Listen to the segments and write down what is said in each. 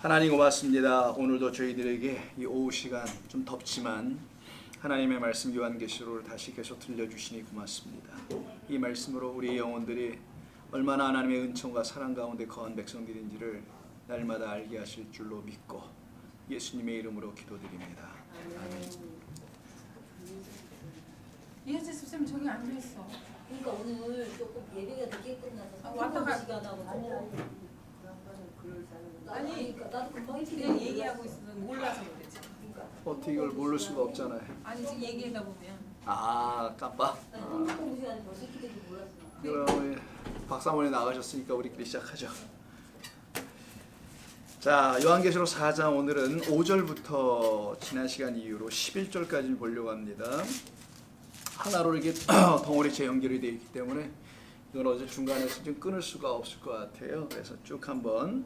하나님 고맙습니다. 오늘도 저희들에게 이 오후 시간 좀 덥지만 하나님의 말씀 요한계시록을 다시 계속 들려주시니 고맙습니다. 이 말씀으로 우리 영혼들이 얼마나 하나님의 은총과 사랑 가운데 거한 백성들인지를 날마다 알게 하실 줄로 믿고 예수님의 이름으로 기도드립니다. 아멘. 이혜재 선생님 저기 앉아있어. 그러니까 오늘 조금 예배가 늦게 끝나서 왔다가 시간하고 아니 그러니까 나도 금방 일찍 그냥 얘기하고 있어서 몰라서 그랬지. 그러니까 어떻게 이걸 모를 수가 없잖아요. 아니 지금 얘기하다 보면 깜빡. 공부 시간에 벌써 이렇게 될줄 몰랐어. 그럼 박사모님 나가셨으니까 우리끼리 시작하죠. 자, 요한계시록 4장 오늘은 5절부터 지난 시간 이후로 11절까지 보려고 합니다. 하나로 이렇게 덩어리째 연결이 되어 있기 때문에 이건 어제 중간에서 좀 끊을 수가 없을 것 같아요. 그래서 쭉 한번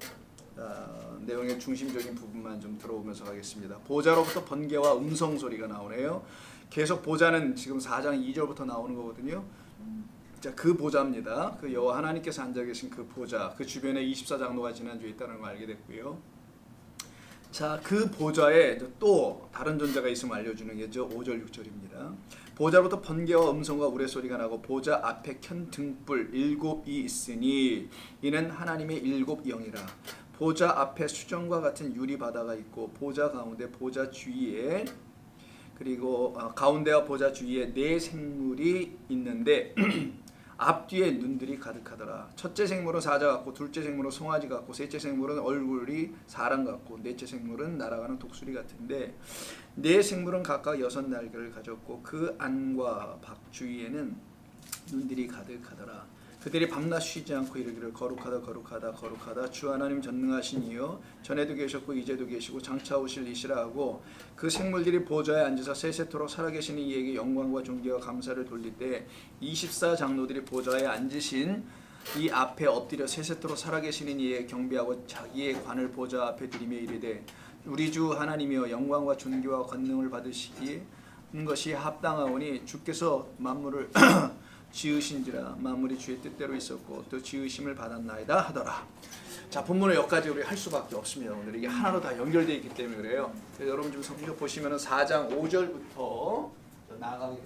내용의 중심적인 부분만 좀 들어보면서 가겠습니다. 보좌로부터 번개와 음성 소리가 나오네요. 계속 보좌는 지금 4장 2절부터 나오는 거거든요. 자, 그 보좌입니다. 그 여호와 하나님께서 앉아 계신 그 보좌, 그 주변에 24장로가 지난주에 있다는 걸 알게 됐고요. 자, 그 보좌에 또 다른 존재가 있음을 알려주는 게 5절, 6절입니다. 보좌로부터 번개와 음성과 우레소리가 나고 보좌 앞에 켠 등불 7이 있으니 이는 하나님의 7 영이라. 보좌 앞에 수정과 같은 유리 바다가 있고 보좌 가운데 보좌 주위에 그리고 가운데와 보좌 주위에 4 생물이 있는데 앞뒤에 눈들이 가득하더라. 첫째 생물은 사자 같고 둘째 생물은 송아지 같고 셋째 생물은 얼굴이 사람 같고 넷째 생물은 날아가는 독수리 같은데 4 생물은 각각 6 날개를 가졌고 그 안과 밖 주위에는 눈들이 가득하더라. 그들이 밤낮 쉬지 않고 이르기를 거룩하다 거룩하다 거룩하다 주 하나님 전능하신 이여 전에도 계셨고 이제도 계시고 장차 오실 이시라 하고 그 생물들이 보좌에 앉아서 세세토록 살아계신 이에게 영광과 존귀와 감사를 돌릴 때 24장로들이 보좌에 앉으신 이 앞에 엎드려 세세토록 살아계신 이에 경배하고 자기의 관을 보좌 앞에 들이며 이르되 우리 주 하나님이여 영광과 존귀와 권능을 받으시기에 것이 합당하오니 주께서 만물을 지으신지라 만물이 주의 뜻대로 있었고 또 지으심을 받았나이다 하더라. 자, 본문을 여기까지 우리 할 수밖에 없습니다. 오늘 이게 하나로 다 연결되어 있기 때문에 그래요. 그래서 여러분 좀 성경 보시면 4장 5절부터 나아가게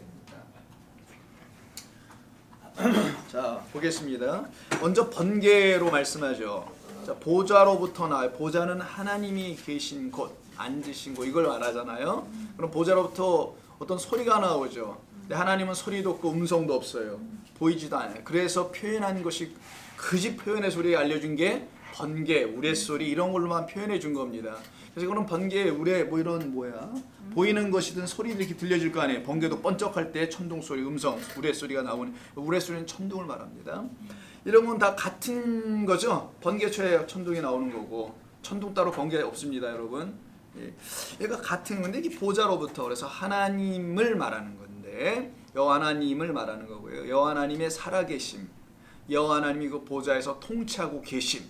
됩니다. 자, 보겠습니다. 먼저 번개로 말씀하죠. 자, 보좌로부터 나와요. 보좌는 하나님이 계신 곳, 앉으신 곳 이걸 말하잖아요. 그럼 보좌로부터 어떤 소리가 나오죠. 근데 하나님은 소리도 없고 음성도 없어요. 보이지도 않아요. 그래서 표현한 것이 그집 표현의 소리에 알려준 게 번개, 우레소리 이런 걸로만 표현해 준 겁니다. 그래서 이거는 번개, 우레 뭐 이런 보이는 것이든 소리들이 이렇게 들려질 거 아니에요. 번개도 번쩍할 때 천둥 소리, 음성, 우레소리가 나오는 우레소리는 천둥을 말합니다. 이런 건 다 같은 거죠. 번개초에 천둥이 나오는 거고 천둥 따로 번개 없습니다, 여러분. 얘가 같은 건데 이게 보좌로부터 그래서 하나님을 말하는 건데 여호와 하나님을 말하는 거고요. 여호와 하나님의 살아계심, 여호와 하나님이 그 보좌에서 통치하고 계심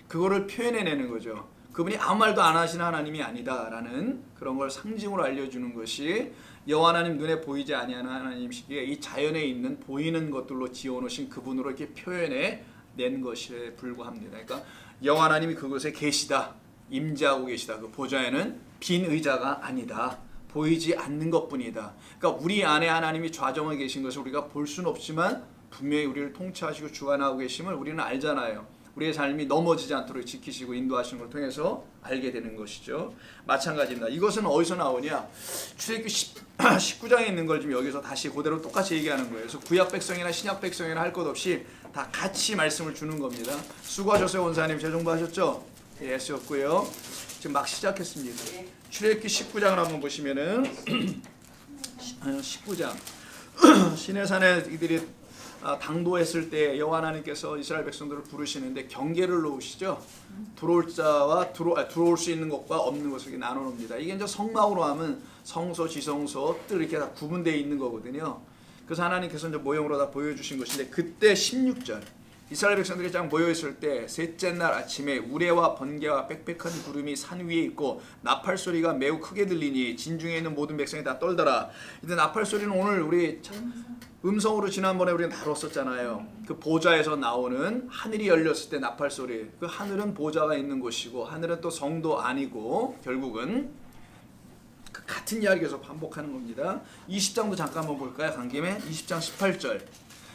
그거를 표현해내는 거죠. 그분이 아무 말도 안 하시는 하나님이 아니다라는 그런 걸 상징으로 알려주는 것이 여호와 하나님 눈에 보이지 아니하는 하나님이시기에 이 자연에 있는 보이는 것들로 지어놓으신 그분으로 이렇게 표현해 낸 것에 불과합니다. 그러니까 여호와 하나님이 그곳에 계시다, 임재하고 계시다. 그 보좌에는 빈 의자가 아니다. 보이지 않는 것뿐이다. 그러니까 우리 안에 하나님이 좌정하고 계신 것을 우리가 볼 수는 없지만 분명히 우리를 통치하시고 주관하고 계심을 우리는 알잖아요. 우리의 삶이 넘어지지 않도록 지키시고 인도하시는 걸 통해서 알게 되는 것이죠. 마찬가지입니다. 이것은 어디서 나오냐? 출애굽기 19장에 있는 걸 지금 여기서 다시 그대로 똑같이 얘기하는 거예요. 그래서 구약 백성이나 신약 백성이나 할 것 없이 다 같이 말씀을 주는 겁니다. 수고하셨어요, 원사님. 재정부하셨죠? 예, 쓰였고요. 지금 막 시작했습니다. 출애굽기 19장을 한번 보시면은 19장 시내산에 이들이 당도했을 때 여호와 하나님께서 이스라엘 백성들을 부르시는데 경계를 놓으시죠. 들어올 자와 들어올 수 있는 것과 없는 것을 나눠놓습니다. 이게 이제 성막으로 하면 성소, 지성소 뜰 이렇게 다 구분되어 있는 거거든요. 그래서 하나님께서 이제 모형으로 다 보여주신 것인데 그때 16절 이스라엘 백성들이 쫙 모여있을 때 셋째 날 아침에 우레와 번개와 빽빽한 구름이 산 위에 있고 나팔 소리가 매우 크게 들리니 진중에 있는 모든 백성이 다 떨더라. 근데 나팔 소리는 오늘 우리 음성으로 지난번에 우리가 다뤘었잖아요. 그 보좌에서 나오는 하늘이 열렸을 때 나팔 소리. 그 하늘은 보좌가 있는 곳이고 하늘은 또 성도 아니고 결국은 그 같은 이야기 계속 반복하는 겁니다. 20장도 잠깐 한번 볼까요? 간 김에 20장 18절.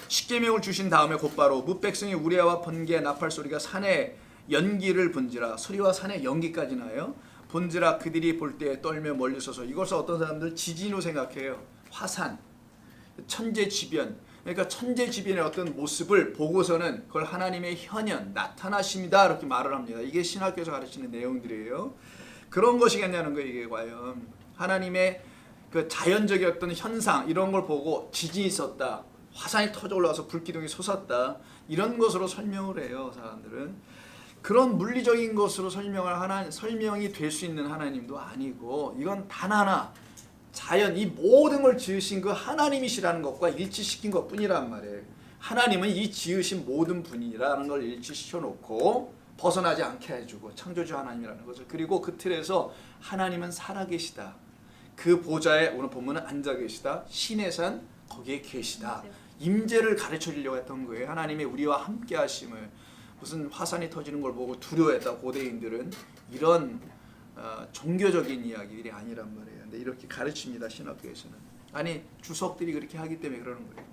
십계명을 주신 다음에 곧바로 뭇백성이 우레와 번개 나팔 소리가 산에 연기를 분지라. 소리와 산에 연기까지 나요. 본지라 그들이 볼 때 떨며 멀리 서서. 이것을 어떤 사람들 지진으로 생각해요. 화산, 천재지변. 그러니까 천재지변의 어떤 모습을 보고서는 그걸 하나님의 현현, 나타나심이다 이렇게 말을 합니다. 이게 신학교에서 가르치는 내용들이에요. 그런 것이겠냐는 거예요. 이게 과연 하나님의 그 자연적인 어떤 현상 이런 걸 보고 지진이 있었다, 화산이 터져 올라와서 불기둥이 솟았다, 이런 것으로 설명을 해요. 사람들은 그런 물리적인 것으로 설명이 될 수 있는 하나님도 아니고, 이건 단 하나 자연, 이 모든 걸 지으신 그 하나님이시라는 것과 일치시킨 것뿐이란 말이에요. 하나님은 이 지으신 모든 분이라는 걸 일치시켜 놓고 벗어나지 않게 해주고, 창조주 하나님이라는 거죠. 그리고 그 틀에서 하나님은 살아계시다, 그 보좌에 오늘 본문은 앉아 계시다, 신의 산 거기에 계시다, 임재를 가르쳐 주려고 했던 거예요. 하나님의 우리와 함께 하심을. 무슨 화산이 터지는 걸 보고 두려워했다 고대인들은. 이런 종교적인 이야기들이 아니란 말이에요. 근데 이렇게 가르칩니다, 신학교에서는. 아니, 주석들이 그렇게 하기 때문에 그러는 거예요.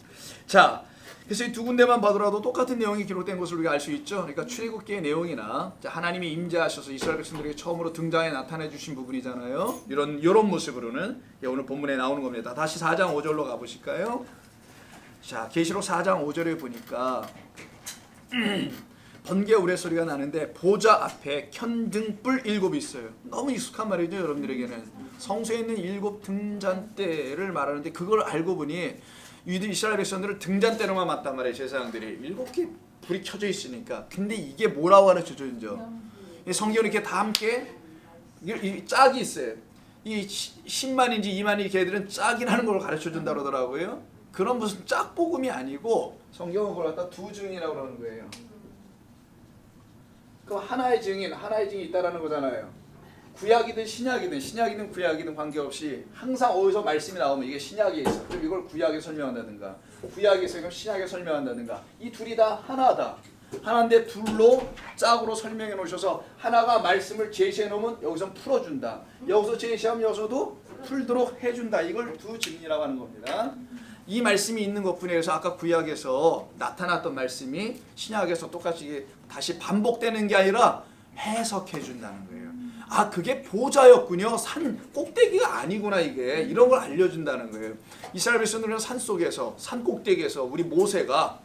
자, 그래서 이 두 군데만 봐더라도 똑같은 내용이 기록된 것을 우리가 알 수 있죠. 그러니까 출애굽기의 내용이나 하나님이 임재하셔서 이스라엘 백성들에게 처음으로 등장해 나타내 주신 부분이잖아요. 이런 모습으로는 오늘 본문에 나오는 겁니다. 다시 4장 5절로 가보실까요? 자, 계시록 4장 5절에 보니까 번개 우레소리가 나는데 보좌 앞에 켠등불 7이 있어요. 너무 익숙한 말이죠, 여러분들에게는. 성소에 있는 7 등잔대를 말하는데, 그걸 알고 보니 이스라엘 백성들은 등잔대로만 맞단 말이에요. 제사장들이 7개 불이 켜져 있으니까. 근데 이게 뭐라고 가르쳐줘요? 성경은 이렇게 다 함께 이 짝이 있어요. 이 10만인지 2만인지 걔들은 짝이라는 걸 가르쳐준다 그러더라고요. 그런 무슨 짝복음이 아니고 성경은 그걸 갖다 두 증인이라고 그러는 거예요. 그럼 하나의 증인이 있다라는 거잖아요. 구약이든 신약이든 구약이든 관계없이 항상 어디서 말씀이 나오면 이게 신약에 있어. 그럼 이걸 구약에 설명한다든가, 구약에 있어 그럼 신약에 설명한다든가. 이 둘이 다 하나다. 하나인데 둘로 짝으로 설명해 놓으셔서 하나가 말씀을 제시해 놓으면 여기서 풀어준다. 여기서 제시하면 여기서도 풀도록 해준다. 이걸 두 증인이라고 하는 겁니다. 이 말씀이 있는 것뿐에 해서 아까 구약에서 나타났던 말씀이 신약에서 똑같이 다시 반복되는 게 아니라 해석해 준다는 거예요. 아, 그게 보좌였군요. 산 꼭대기가 아니구나 이게. 이런 걸 알려준다는 거예요. 이스라엘 백성들은 산 속에서, 산 꼭대기에서 우리 모세가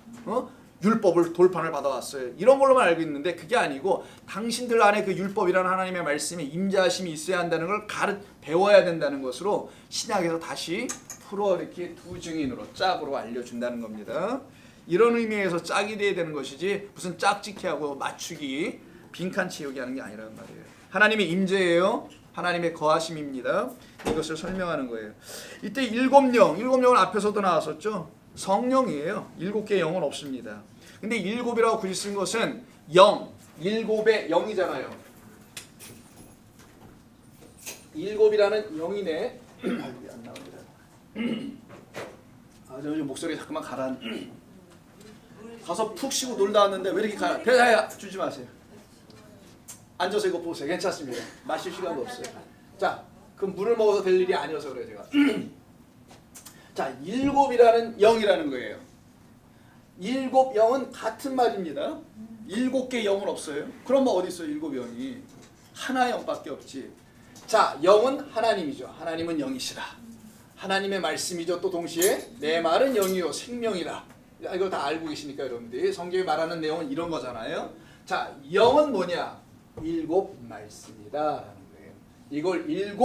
율법을 돌판을 받아왔어요. 이런 걸로만 알고 있는데 그게 아니고 당신들 안에 그 율법이라는 하나님의 말씀에 임재하심이 있어야 한다는 걸 배워야 된다는 것으로 신약에서 다시 풀어 이렇게 두 증인으로 짝으로 알려준다는 겁니다. 이런 의미에서 짝이 돼야 되는 것이지 무슨 짝짓기하고 맞추기, 빈칸 채우기 하는 게 아니란 말이에요. 하나님의 임재예요. 하나님의 거하심입니다. 이것을 설명하는 거예요. 이때 일곱은 앞에서도 나왔었죠. 성령이에요. 7개의 영은 없습니다. 근데 7이라고 굳이 쓴 것은 0, 7의 0이잖아요. 7이라는 0이네. 안 나옵니다. 아, 저 목소리 잠깐만 가서 푹 쉬고 놀다 왔는데 왜 이렇게 배야 주지 마세요. 앉아서 이거 보세요. 괜찮습니다. 마실 시간도 없어요. 자, 그럼 물을 먹어서 될 일이 아니어서 그래요, 제가. 자, 7이라는 0이라는 거예요. 7 0은 같은 말입니다. 7개 0은 없어요. 그럼 뭐 어디 있어요, 7 0이? 하나의 0밖에 없지. 자, 0은 하나님이죠. 하나님은 0이시라. 하나님의 말씀이죠. 또 동시에 내 말은 영이요 생명이라. 이거 다 알고 계시니까 여러분들이 성경이 말하는 내용은 이런 거잖아요. 자, 영은 뭐냐? 7 말씀이다 라는 거예요. 이걸 7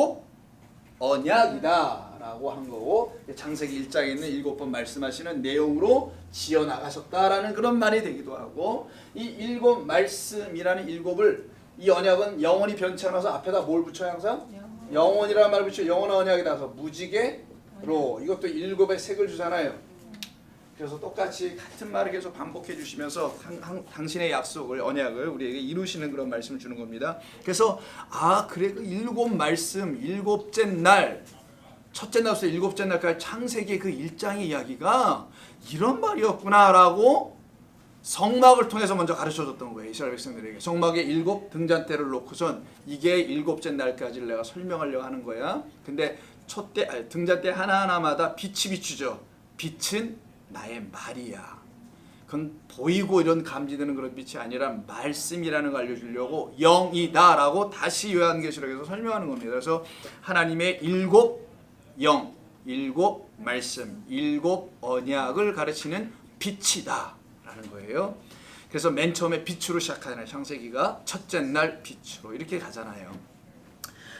언약이다 라고 한 거고, 창세기 1장에 있는 7번 말씀하시는 내용으로 지어나가셨다라는 그런 말이 되기도 하고, 이 7 말씀이라는 7을, 이 언약은 영원히 변치 않아서 앞에다 뭘 붙여요? 항상? 영원이라는 말 붙여 영원한 언약이라서 무지개로, 이것도 7의 색을 주잖아요. 그래서 똑같이 같은 말을 계속 반복해 주시면서 당신의 약속을 언약을 우리에게 이루시는 그런 말씀을 주는 겁니다. 그래서 그래 그 7말씀 7째 날 첫째 날부터 7째 날까지 창세기 그 1장의 이야기가 이런 말이었구나라고 성막을 통해서 먼저 가르쳐줬던 거예요. 이스라엘 백성들에게 성막의 7 등잔대를 놓고선 이게 7째 날까지를 내가 설명하려고 하는 거야. 근데 등잔대 하나하나마다 빛이 비추죠. 빛은 나의 말이야. 그건 보이고 이런 감지되는 그런 빛이 아니라 말씀이라는 걸 알려주려고 영이다라고 다시 요한계시록에서 설명하는 겁니다. 그래서 하나님의 7 영, 7 말씀, 7 언약을 가르치는 빛이다라는 거예요. 그래서 맨 처음에 빛으로 시작하잖아요. 창세기가 첫째 날 빛으로 이렇게 가잖아요.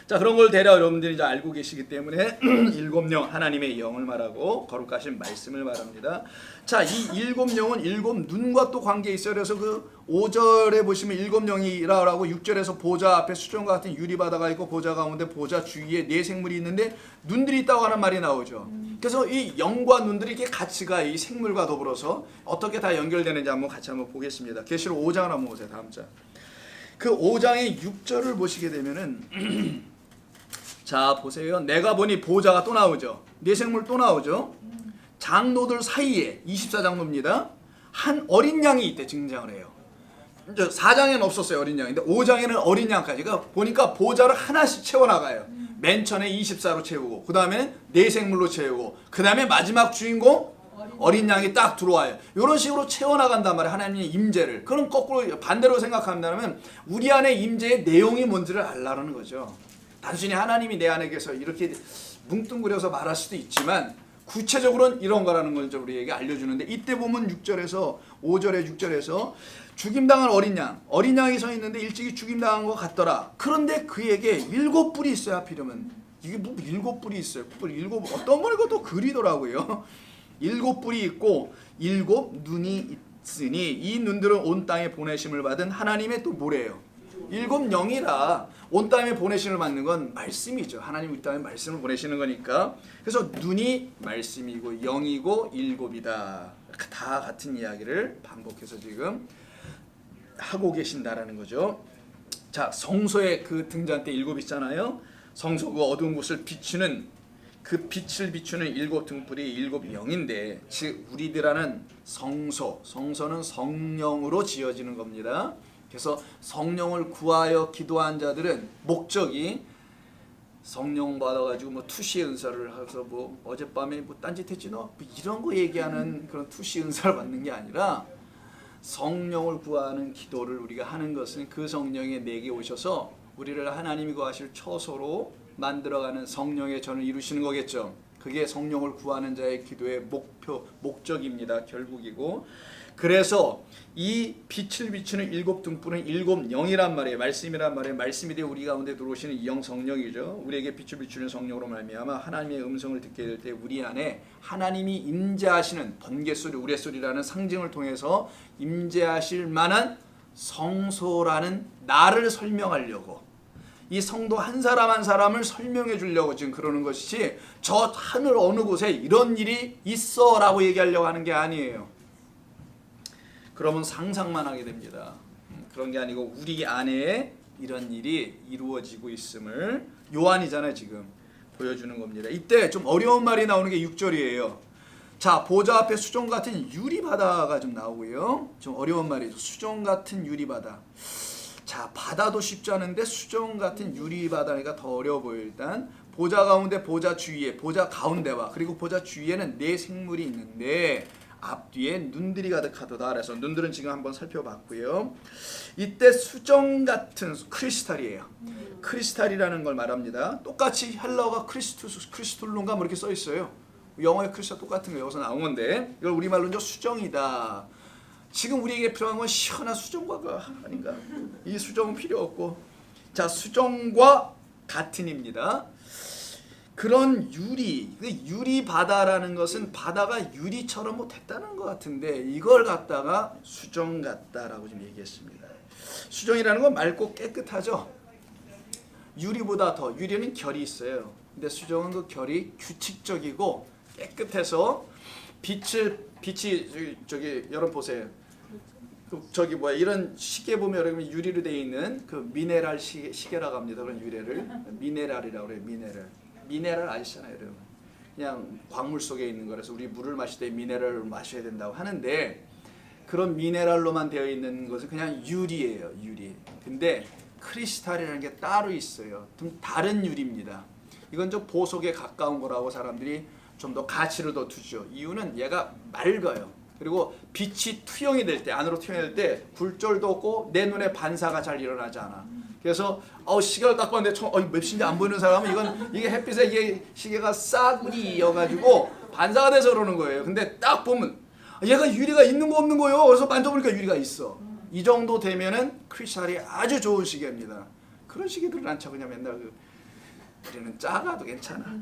자, 그런 걸 대략 여러분들이 이제 알고 계시기 때문에 7영 하나님의 영을 말하고 거룩하신 말씀을 말합니다. 자, 이 7영은 7 눈과 또 관계 있어요. 그래서 그 5절에 보시면 7영이라고 6절에서 보좌 앞에 수정과 같은 유리바다가 있고 보좌 가운데 보좌 주위에 4 생물이 있는데 눈들이 있다고 하는 말이 나오죠. 그래서 이 영과 눈들이 이렇게 같이가 이 생물과 더불어서 어떻게 다 연결되는지 같이 한번 보겠습니다. 계시록 5장을 한번 보세요. 다음 장. 그 5장의 6절을 보시게 되면은 자, 보세요. 내가 보니 보좌가 또 나오죠. 4 생물 또 나오죠. 장로들 사이에 24장로입니다. 한 어린 양이 이때 등장을 해요. 4장에는 없었어요. 어린 양인데 5장에는 어린 양까지. 그러니까 보니까 보좌를 하나씩 채워나가요. 맨 처음에 24로 채우고 그 다음에는 4 생물로 채우고 그 다음에 마지막 주인공 어린 양이 딱 들어와요. 이런 식으로 채워나간단 말이에요. 하나님의 임재를. 그럼 거꾸로 반대로 생각한다면 우리 안에 임재의 내용이 뭔지를 알라는 거죠. 단순히 하나님이 내 안에 계셔 이렇게 뭉뚱그려서 말할 수도 있지만 구체적으로는 이런 거라는 걸 우리에게 알려주는데 이때 보면 6절에서 5절에 6절에서 죽임당한 어린 양이 서 있는데 일찍이 죽임당한 것 같더라. 그런데 그에게 7뿔이 있어요. 하필이면 이게 뭐 7뿔이 있어요. 어떤 분이 그것도 그리더라고요. 7뿔이 있고 7 눈이 있으니 이 눈들은 온 땅에 보내심을 받은 하나님의 또 뭐래요? 7 영이라 온 땅에 보내심을 받는 건 말씀이죠. 하나님 이 땅에 말씀을 보내시는 거니까. 그래서 눈이 말씀이고 영이고 7이다. 다 같은 이야기를 반복해서 지금 하고 계신다라는 거죠. 자, 성소의 그 등잔대 7 있잖아요. 성소 그 어두운 곳을 비추는 그 빛을 비추는 7 등불이 7 영인데 즉 우리들하는 성소는 성령으로 지어지는 겁니다. 그래서 성령을 구하여 기도한 자들은 목적이 성령 받아가지고 뭐 투시 은사를 해서 뭐 어젯밤에 뭐 딴짓했지 너? 뭐 이런 거 얘기하는 그런 투시 은사를 받는 게 아니라 성령을 구하는 기도를 우리가 하는 것은 그 성령이 내게 오셔서 우리를 하나님이 구하실 처소로 만들어가는 성령의 전을 이루시는 거겠죠. 그게 성령을 구하는 자의 기도의 목적입니다. 결국이고. 그래서 이 빛을 비추는 7 등불은 7 영이란 말이에요. 말씀이란 말이에요. 말씀이 되어 우리 가운데 들어오시는 이 영 성령이죠. 우리에게 빛을 비추는 성령으로 말미암아 하나님의 음성을 듣게 될 때 우리 안에 하나님이 임재하시는 번개소리, 우레소리라는 상징을 통해서 임재하실 만한 성소라는 나를 설명하려고 이 성도 한 사람 한 사람을 설명해 주려고 지금 그러는 것이지 저 하늘 어느 곳에 이런 일이 있어 라고 얘기하려고 하는 게 아니에요. 그러면 상상만 하게 됩니다. 그런 게 아니고 우리 안에 이런 일이 이루어지고 있음을 요한이잖아요. 지금 보여주는 겁니다. 이때 좀 어려운 말이 나오는 게 6절이에요. 자, 보좌 앞에 수정 같은 유리바다가 좀 나오고요. 좀 어려운 말이죠. 수정 같은 유리바다. 자, 바다도 쉽지 않은데 수정 같은 유리바다가 더 어려워 보여요. 일단 보좌 가운데 보좌 주위에 보좌 가운데와 그리고 보좌 주위에는 4 생물이 있는데 앞뒤에 눈들이 가득하도다. 그래서 눈들은 지금 한번 살펴봤고요. 이때 수정 같은 크리스탈이에요. 크리스탈이라는 걸 말합니다. 똑같이 헬라어가 크리스톨론가 뭐 이렇게 써 있어요. 영어의 크리스탈 똑같은 거 여기서 나온 건데 이걸 우리말로 이제 수정이다. 지금 우리에게 필요한 건 시원한 수정과가 아닌가? 이 수정은 필요 없고 자, 수정과 같은입니다. 그런 유리 바다라는 것은 바다가 유리처럼 뭐 됐다는 것 같은데 이걸 갖다가 수정 같다라고 좀 얘기했습니다. 수정이라는 건 맑고 깨끗하죠. 유리보다 더 유리는 결이 있어요. 근데 수정은 그 결이 규칙적이고 깨끗해서 빛이 저기 여러분 보세요. 저기 뭐야 이런 시계 보면 여러분 유리로 되어 있는 그 미네랄 시계라고 합니다. 그런 유래를 미네랄이라고 그래요. 미네랄 아시잖아요, 여러분. 그냥 광물 속에 있는 거라서 우리 물을 마실 때 미네랄을 마셔야 된다고 하는데 그런 미네랄로만 되어 있는 것은 그냥 유리예요, 유리. 근데 크리스탈이라는 게 따로 있어요. 좀 다른 유리입니다. 이건 좀 보석에 가까운 거라고 사람들이 좀 더 가치를 더 두죠. 이유는 얘가 맑아요. 그리고 빛이 투영이 될 때, 안으로 투영이 될 때 굴절도 없고 내 눈에 반사가 잘 일어나지 않아. 그래서 시계를 딱 봤는데 몇 시인지 안 보이는 사람은 이게 햇빛에 이게 시계가 싸구리여가지고 반사가 돼서 그러는 거예요. 근데 딱 보면 얘가 유리가 있는 거 없는 거예요. 그래서 만져보니까 유리가 있어. 이 정도 되면은 크리스탈이 아주 좋은 시계입니다. 그런 시계들은 안 차. 그냥 맨날 우리는 작아도 괜찮아.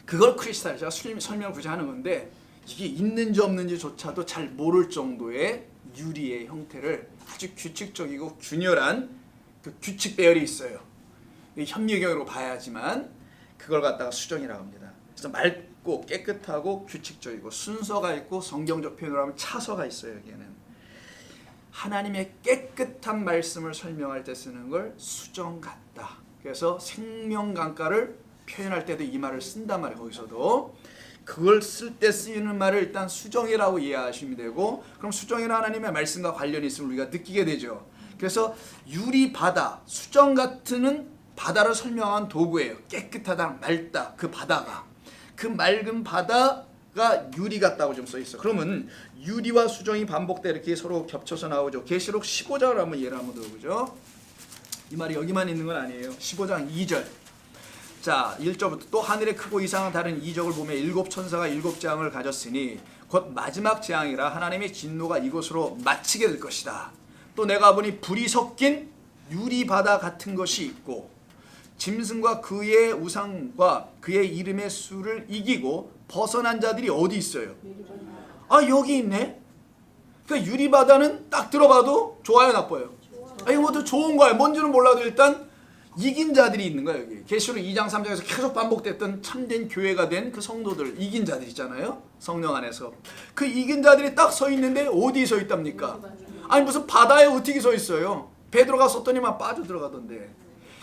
그걸 크리스탈, 제가 설명을 굳이 하는 건데 이게 있는지 없는지조차도 잘 모를 정도의 유리의 형태를 아주 규칙적이고 균열한 그 규칙 배열이 있어요. 현미경으로 봐야지만 그걸 갖다가 수정이라고 합니다. 그래서 맑고 깨끗하고 규칙적이고 순서가 있고 성경적 표현으로 하면 차서가 있어요. 여기에는 하나님의 깨끗한 말씀을 설명할 때 쓰는 걸 수정 같다. 그래서 생명강가를 표현할 때도 이 말을 쓴단 말이에요. 거기서도 그걸 쓸 때 쓰이는 말을 일단 수정이라고 이해하시면 되고, 그럼 수정이는 하나님의 말씀과 관련이 있음을 우리가 느끼게 되죠. 그래서 유리 바다, 수정 같은 바다를 설명한 도구예요. 깨끗하다, 맑다, 그 바다가. 그 맑은 바다가 유리 같다고 좀 써 있어. 그러면 유리와 수정이 반복돼 이렇게 서로 겹쳐서 나오죠. 계시록 15장을 한번 예를 한번 들어보죠. 이 말이 여기만 있는 건 아니에요. 15장 2절. 자, 1절부터 또 하늘에 크고 이상한 다른 이적을 보며 7 천사가 7 재앙을 가졌으니 곧 마지막 재앙이라 하나님의 진노가 이곳으로 마치게 될 것이다. 또 내가 보니 불이 섞인 유리 바다 같은 것이 있고 짐승과 그의 우상과 그의 이름의 수를 이기고 벗어난 자들이 어디 있어요? 여기 있네. 그러니까 유리 바다는 딱 들어봐도 좋아요, 나빠요? 이것도 좋은 거예요. 뭔지는 몰라도 일단 이긴 자들이 있는 거예요. 여기 계시록 2장 3장에서 계속 반복됐던 참된 교회가 된 그 성도들, 이긴 자들 있잖아요. 성령 안에서 그 이긴 자들이 딱 서 있는데 어디 서 있답니까? 아니 무슨 바다에 어떻게 서 있어요? 베드로가 썼더니만 빠져 들어가던데.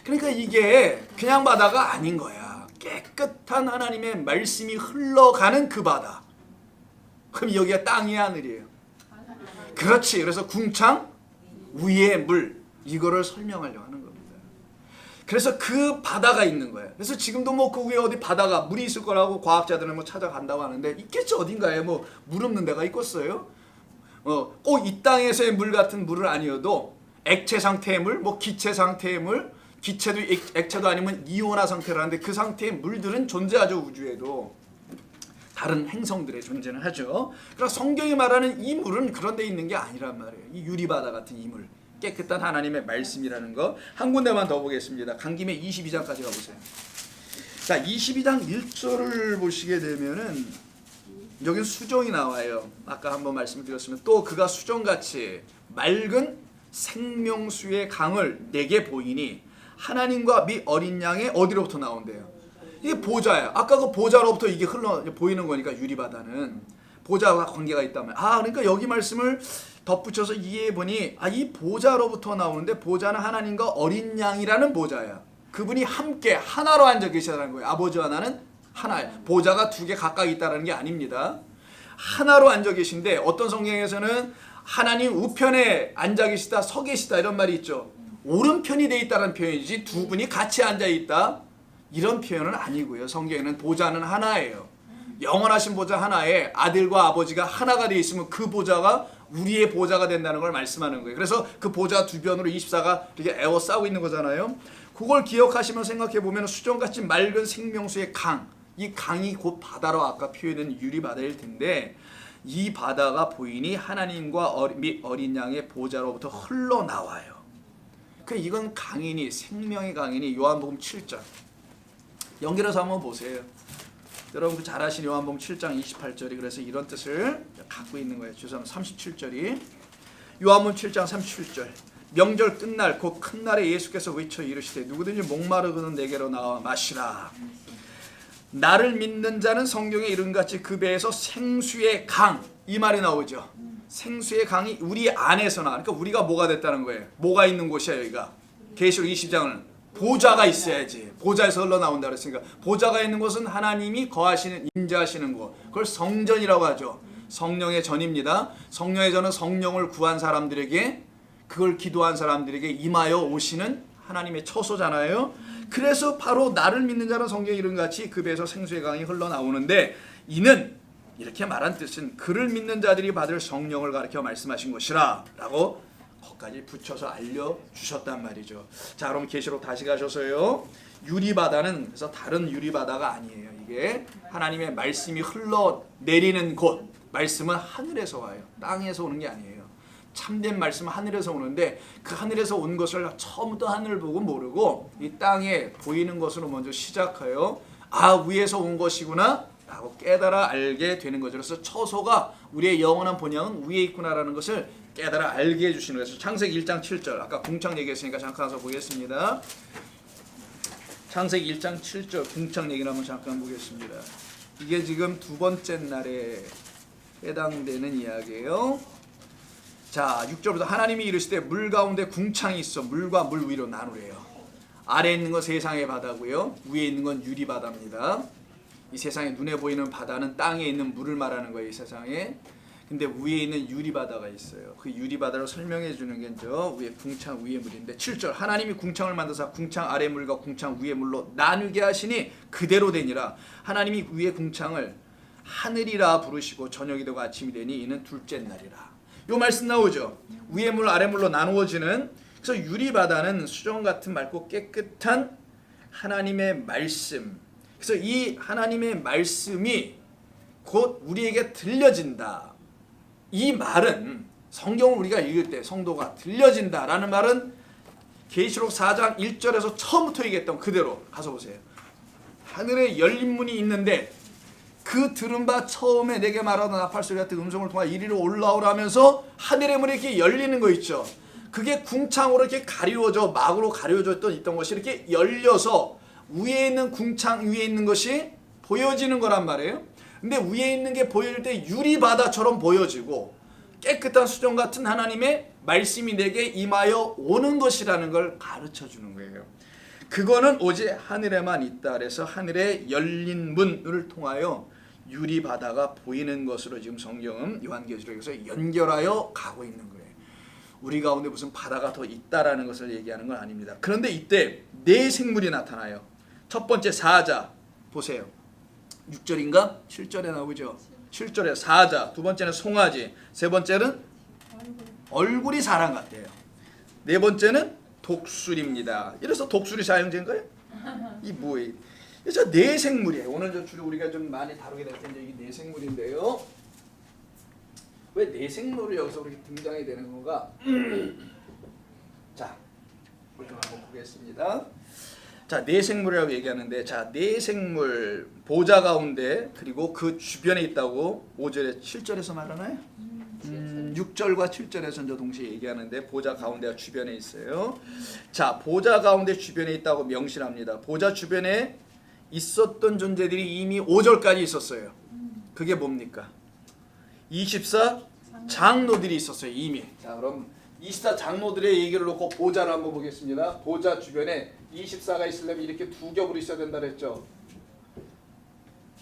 그러니까 이게 그냥 바다가 아닌 거야. 깨끗한 하나님의 말씀이 흘러가는 그 바다. 그럼 여기가 땅이 하늘이에요. 그렇지. 그래서 궁창 위의 물, 이거를 설명하려고 하는 겁니다. 그래서 그 바다가 있는 거예요. 그래서 지금도 뭐 그 위에 어디 바다가 물이 있을 거라고 과학자들은 뭐 찾아간다고 하는데 있겠죠. 어딘가에 뭐 물 없는 데가 있겠어요. 꼭 이 땅에서의 물 같은 물은 아니어도 액체 상태의 물, 뭐 기체 상태의 물, 기체도 액체도 아니면 이온화 상태라는데 그 상태의 물들은 존재하죠. 우주에도 다른 행성들의 존재는 하죠. 그러나 성경이 말하는 이 물은 그런 데 있는 게 아니란 말이에요. 이 유리바다 같은 이 물, 깨끗한 하나님의 말씀이라는 거. 한 군데만 더 보겠습니다. 간 김에 22장까지 가보세요. 자, 22장 1절을 보시게 되면은 여기는 수정이 나와요. 아까 한번 말씀을 드렸으면 또 그가 수정같이 맑은 생명수의 강을 내게 보이니 하나님과 및 어린 양의 어디로부터 나온대요? 이게 보좌야. 아까 그 보좌로부터 이게 흘러 보이는 거니까 유리바다는 보좌와 관계가 있다면. 그러니까 여기 말씀을 덧붙여서 이해해 보니 이 보좌로부터 나오는데 보좌는 하나님과 어린 양이라는 보좌야. 그분이 함께 하나로 앉아 계시다는 거예요. 아버지와 나는 하나예요. 보좌가 2개 각각 있다는 게 아닙니다. 하나로 앉아 계신데 어떤 성경에서는 하나님 우편에 앉아 계시다, 서 계시다 이런 말이 있죠. 오른편이 돼 있다는 표현이지 두 분이 같이 앉아 있다 이런 표현은 아니고요. 성경에는 보좌는 하나예요. 영원하신 보좌 하나에 아들과 아버지가 하나가 되어 있으면 그 보좌가 우리의 보좌가 된다는 걸 말씀하는 거예요. 그래서 그 보좌 두 변으로 24가 이렇게 에워싸고 있는 거잖아요. 그걸 기억하시면 생각해 보면 수정같이 맑은 생명수의 강, 이 강이 곧 바다로 아까 표현된 유리바다일 텐데 이 바다가 보이니 하나님과 및 어린 양의 보좌로부터 흘러나와요. 이건 강이니 생명의 강이니 요한복음 7장 연결해서 한번 보세요. 여러분 잘 아시는 요한복음 7장 28절이 그래서 이런 뜻을 갖고 있는 거예요. 죄송합니다. 37절이 요한복음 7장 37절 명절 끝날 곧 큰 날에 예수께서 외쳐 이르시되 누구든지 목마르거든 내게로 나와 마시라. 나를 믿는 자는 성경에 이른같이 그 배에서 생수의 강, 이 말이 나오죠. 생수의 강이 우리 안에서 나. 그러니까 우리가 뭐가 됐다는 거예요. 뭐가 있는 곳이야 여기가. 계시록 20장은 보좌가 있어야지. 보좌에서 흘러나온다 그랬으니까 보좌가 있는 곳은 하나님이 거하시는, 임재하시는 곳. 그걸 성전이라고 하죠. 성령의 전입니다. 성령의 전은 성령을 구한 사람들에게, 그걸 기도한 사람들에게 임하여 오시는 하나님의 처소잖아요. 그래서 바로 나를 믿는 자는 성경에 이른같이 그 배에서 생수의 강이 흘러나오는데, 이는 이렇게 말한 뜻은 그를 믿는 자들이 받을 성령을 가르쳐 말씀하신 것이라 라고 거기까지 붙여서 알려주셨단 말이죠. 자, 그럼 계시록 다시 가셔서요. 유리바다는 그래서 다른 유리바다가 아니에요. 이게 하나님의 말씀이 흘러내리는 곳. 말씀은 하늘에서 와요. 땅에서 오는 게 아니에요. 참된 말씀은 하늘에서 오는데 그 하늘에서 온 것을 처음부터 하늘을 보고 모르고 이 땅에 보이는 것으로 먼저 시작하여 아, 위에서 온 것이구나 라고 깨달아 알게 되는 거죠. 그래서 처소가 우리의 영원한 본향은 위에 있구나라는 것을 깨달아 알게 해주시는 거예요. 창세기 1장 7절 아까 궁창 얘기했으니까 잠깐 가서 보겠습니다. 창세기 1장 7절 궁창 얘기를 한번 잠깐 보겠습니다. 이게 지금 두 번째 날에 해당되는 이야기예요. 자, 6절부터 하나님이 이르시되 물 가운데 궁창이 있어 물과 물 위로 나누래요. 아래에 있는 건 세상의 바다고요. 위에 있는 건 유리바다입니다. 이 세상에 눈에 보이는 바다는 땅에 있는 물을 말하는 거예요. 이 세상에. 근데 위에 있는 유리바다가 있어요. 그 유리바다를 설명해 주는 게 저 위에 궁창 위에 물인데 7절 하나님이 궁창을 만드사 궁창 아래 물과 궁창 위에 물로 나누게 하시니 그대로 되니라. 하나님이 위에 궁창을 하늘이라 부르시고 저녁이 되고 아침이 되니 이는 둘째 날이라. 요 말씀 나오죠. 위에 물 아래 물로 나누어지는. 그래서 유리바다는 수정 같은 맑고 깨끗한 하나님의 말씀. 그래서 이 하나님의 말씀이 곧 우리에게 들려진다. 이 말은 성경을 우리가 읽을 때 성도가 들려진다라는 말은 계시록 4장 1절에서 처음부터 얘기했던 그대로 가서 보세요. 하늘에 열린 문이 있는데 그 들은 바 처음에 내게 말하던 나팔 소리 같은 음성을 통하 이리로 올라오라면서 하늘의 문이 이렇게 열리는 거 있죠. 그게 궁창으로 이렇게 가리워져 막으로 가려져 있던 것이 이렇게 열려서 위에 있는 궁창 위에 있는 것이 보여지는 거란 말이에요. 근데 위에 있는 게 보여질 때 유리바다처럼 보여지고 깨끗한 수정 같은 하나님의 말씀이 내게 임하여 오는 것이라는 걸 가르쳐 주는 거예요. 그거는 오직 하늘에만 있다. 그래서 하늘에 열린 문을 통하여 유리바다가 보이는 것으로 지금 성경은 요한계시록에서 연결하여 가고 있는 거예요. 우리 가운데 무슨 바다가 더 있다라는 것을 얘기하는 건 아닙니다. 그런데 이때 네 생물이 나타나요. 첫 번째 사자 보세요. 6절인가? 7절에 나오죠. 7절에 사자, 두 번째는 송아지, 세 번째는 얼굴이 사람 같아요. 네 번째는 독수리입니다. 이래서 독수리 사형제인 거예요? 이 뭐예요? 그래서 네 생물이에요. 오늘 저 주로 우리가 좀 많이 다루게 될 텐데 이게 네 생물인데요. 왜 네 생물이 여기서 우리 등장이 되는 건가? 자, 좀 한번 보겠습니다. 자, 네 생물이라고 얘기하는데, 자, 네 생물 보좌 가운데 그리고 그 주변에 있다고 5절에 7절에서 말하나요? 6절과 7절에서 저 동시에 얘기하는데 보좌 가운데가 주변에 있어요. 자, 보좌 가운데 주변에 있다고 명시합니다. 보좌 주변에 있었던 존재들이 이미 5절까지 있었어요. 그게 뭡니까? 24 장로들이 있었어요. 이미. 자, 그럼 24 장로들의 얘기를 놓고 보좌를 한번 보겠습니다. 보좌 주변에 24가 있으려면 이렇게 두 겹으로 있어야 된다 그랬죠.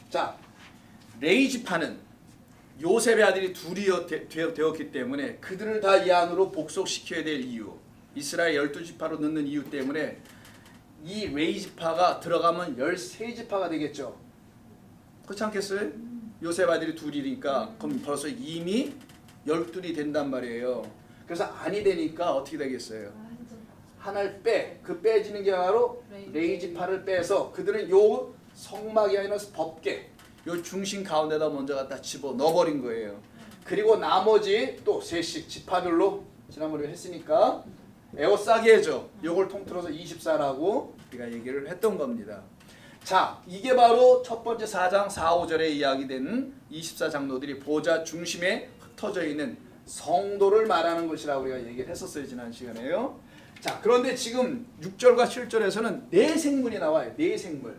자, 레이지파는 요셉의 아들이 둘이 되었기 때문에 그들을 다 이 안으로 복속시켜야 될 이유, 이스라엘 12지파로 넣는 이유 때문에 이 레이지파가 들어가면 13지파가 되겠죠. 그렇지 않겠어요? 요셉 아들이 둘이니까 그럼 벌써 이미 12이 된단 말이에요. 그래서 아니 되니까 어떻게 되겠어요? 하나를 그 빼지는 게 바로 레이지파를 빼서 그들은 요 성막이 아니라 법계, 요 중심 가운데다 먼저 갖다 집어 넣어버린 거예요. 그리고 나머지 또 셋씩 지파별로 지난번에 했으니까 에워싸게 해줘. 요걸 통틀어서 24라고 우리가 얘기를 했던 겁니다. 자, 이게 바로 첫 번째 4장 4, 5절에 이야기된 24장로들이 보좌 중심에 흩어져 있는 성도를 말하는 것이라고 우리가 얘기를 했었어요. 지난 시간에요. 자, 그런데 지금 6절과 7절에서는 네 생물이 나와요. 네 생물.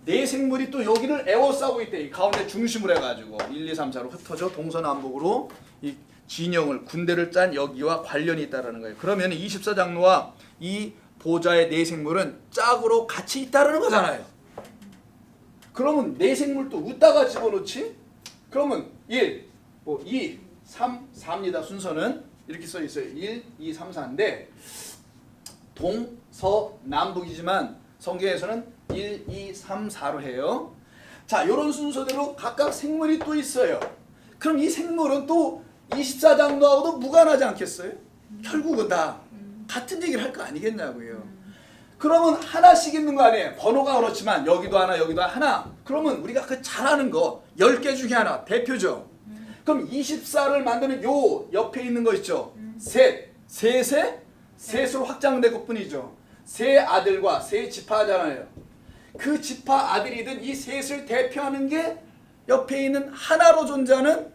네 생물이 또 여기를 에워싸고 있대. 이 가운데 중심을 해가지고 1, 2, 3, 4로 흩어져 동서남북으로 이 진영을 군대를 짠 여기와 관련이 있다라는 거예요. 그러면 24장로와 이 보좌의 네 생물은 짝으로 같이 있다라는 거잖아요. 그러면 네 생물도 웃다가 집어넣지? 그러면 1, 2, 3, 4입니다. 순서는 이렇게 써 있어요. 1, 2, 3, 4인데 동서남북이지만 성경에서는 1, 2, 3, 4로 해요. 자, 이런 순서대로 각각 생물이 또 있어요. 그럼 이 생물은 또 24장로하고도 무관하지 않겠어요? 결국은 다 같은 얘기를 할 거 아니겠냐고요. 그러면 하나씩 있는 거 아니에요? 번호가 그렇지만 여기도 하나 여기도 하나. 그러면 우리가 그 잘하는 거 10개 중에 하나 대표죠. 그럼 24를 만드는 요 옆에 있는 거 있죠? 셋으로 확장된 것뿐이죠. 세 아들과 세 지파잖아요. 그 지파 아들이든 이 셋을 대표하는 게 옆에 있는 하나로 존재하는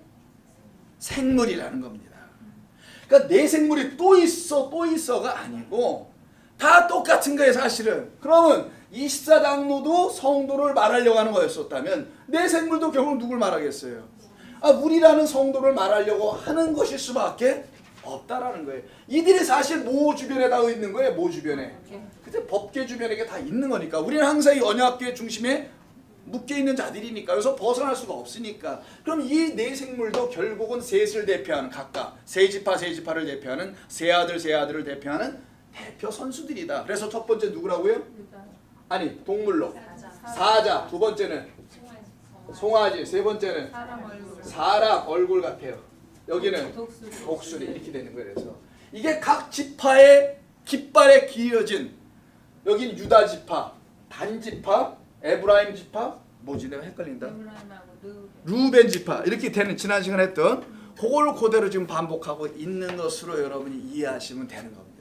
생물이라는 겁니다. 그러니까 네 생물이 또 있어가 아니고 다 똑같은 거예요, 사실은. 그러면 24장로도 성도를 말하려고 하는 거였었다면 네 생물도 결국 누굴 말하겠어요? 우리라는 성도를 말하려고 하는 것일 수밖에 없다라는 거예요. 이들이 사실 뭐 주변에 다 있는 거예요, 뭐 주변에. 그때 법계 주변에 다 있는 거니까. 우리는 항상 이 언약궤 중심에 묶여 있는 자들이니까. 그래서 벗어날 수가 없으니까. 그럼 이 네 생물도 결국은 셋을 대표하는 각각 세 지파를 대표하는 세 아들을 대표하는 대표 선수들이다. 그래서 첫 번째 누구라고요? 아니, 동물로 사자. 두 번째는 송아지. 세 번째는 사람 얼굴 같아요. 여기는 독수리. 이렇게 되는 거예요. 그래서 이게 각 지파의 깃발에 기어진, 여기는 유다 지파, 단 지파, 에브라임 지파, 뭐지 내가 헷갈린다. 루벤 지파. 이렇게 되는, 지난 시간에 했던 그걸 그대로 지금 반복하고 있는 것으로 여러분이 이해하시면 되는 겁니다.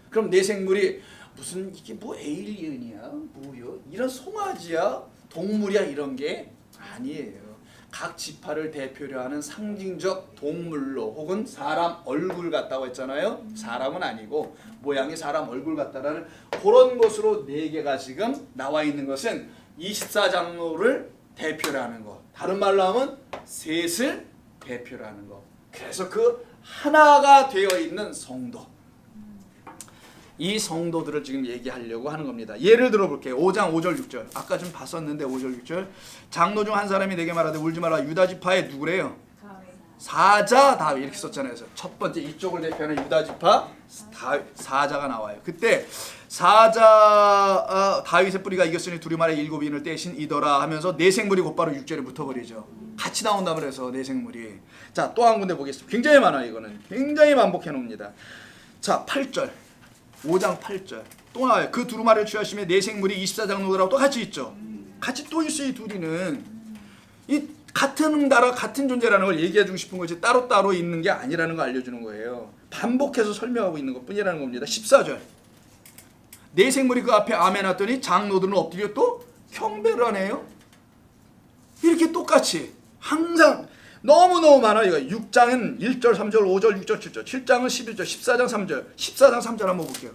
그럼 내 생물이 무슨 이게 뭐 에일리언이야, 뭐요? 이런 송아지야, 동물이야, 이런 게 아니에요. 각 지파를 대표로 하는 상징적 동물로 혹은 사람 얼굴 같다고 했잖아요. 사람은 아니고 모양이 사람 얼굴 같다라는 그런 것으로 네 개가 지금 나와 있는 것은 24장로를 대표로 하는 것. 다른 말로 하면 셋을 대표로 하는 것. 그래서 그 하나가 되어 있는 성도. 이 성도들을 지금 얘기하려고 하는 겁니다. 예를 들어 볼게요. 5장 5절 6절. 아까 좀 봤었는데 5절 6절. 장로 중 한 사람이 내게 말하되 울지 마라. 유다 지파의 누구래요? 사자 다윗. 이렇게 썼잖아요. 그래서 첫 번째 이쪽을 대표하는 유다 지파 사자가 나와요. 그때 사자 다윗의 뿌리가 이겼으니 두루마리 7인을 떼신 이더라 하면서 네 생물이 곧바로 6절에 붙어버리죠. 같이 나온다 그래서 네 생물이. 자, 또 한 군데 보겠습니다. 굉장히 많아요. 이거는 굉장히 반복해 놓습니다. 자, 8절. 5장 8절 또 나와요. 그 두루마리를 취하시며 네 생물이 24장로들하고 또 같이 있죠. 같이 또 있어요. 이 둘이는 이 같은 나라 같은 존재라는 걸 얘기해주고 싶은 거지 따로따로 있는 게 아니라는 걸 알려주는 거예요. 반복해서 설명하고 있는 것뿐이라는 겁니다. 14절 네 생물이 그 앞에 아멘 하더니 장로들은 엎드려 또 경배를 하네요. 이렇게 똑같이 항상 너무너무 많아요. 6장은 1절, 3절, 5절, 6절, 7절. 7장은 11절, 14장 3절. 14장 3절 한번 볼게요.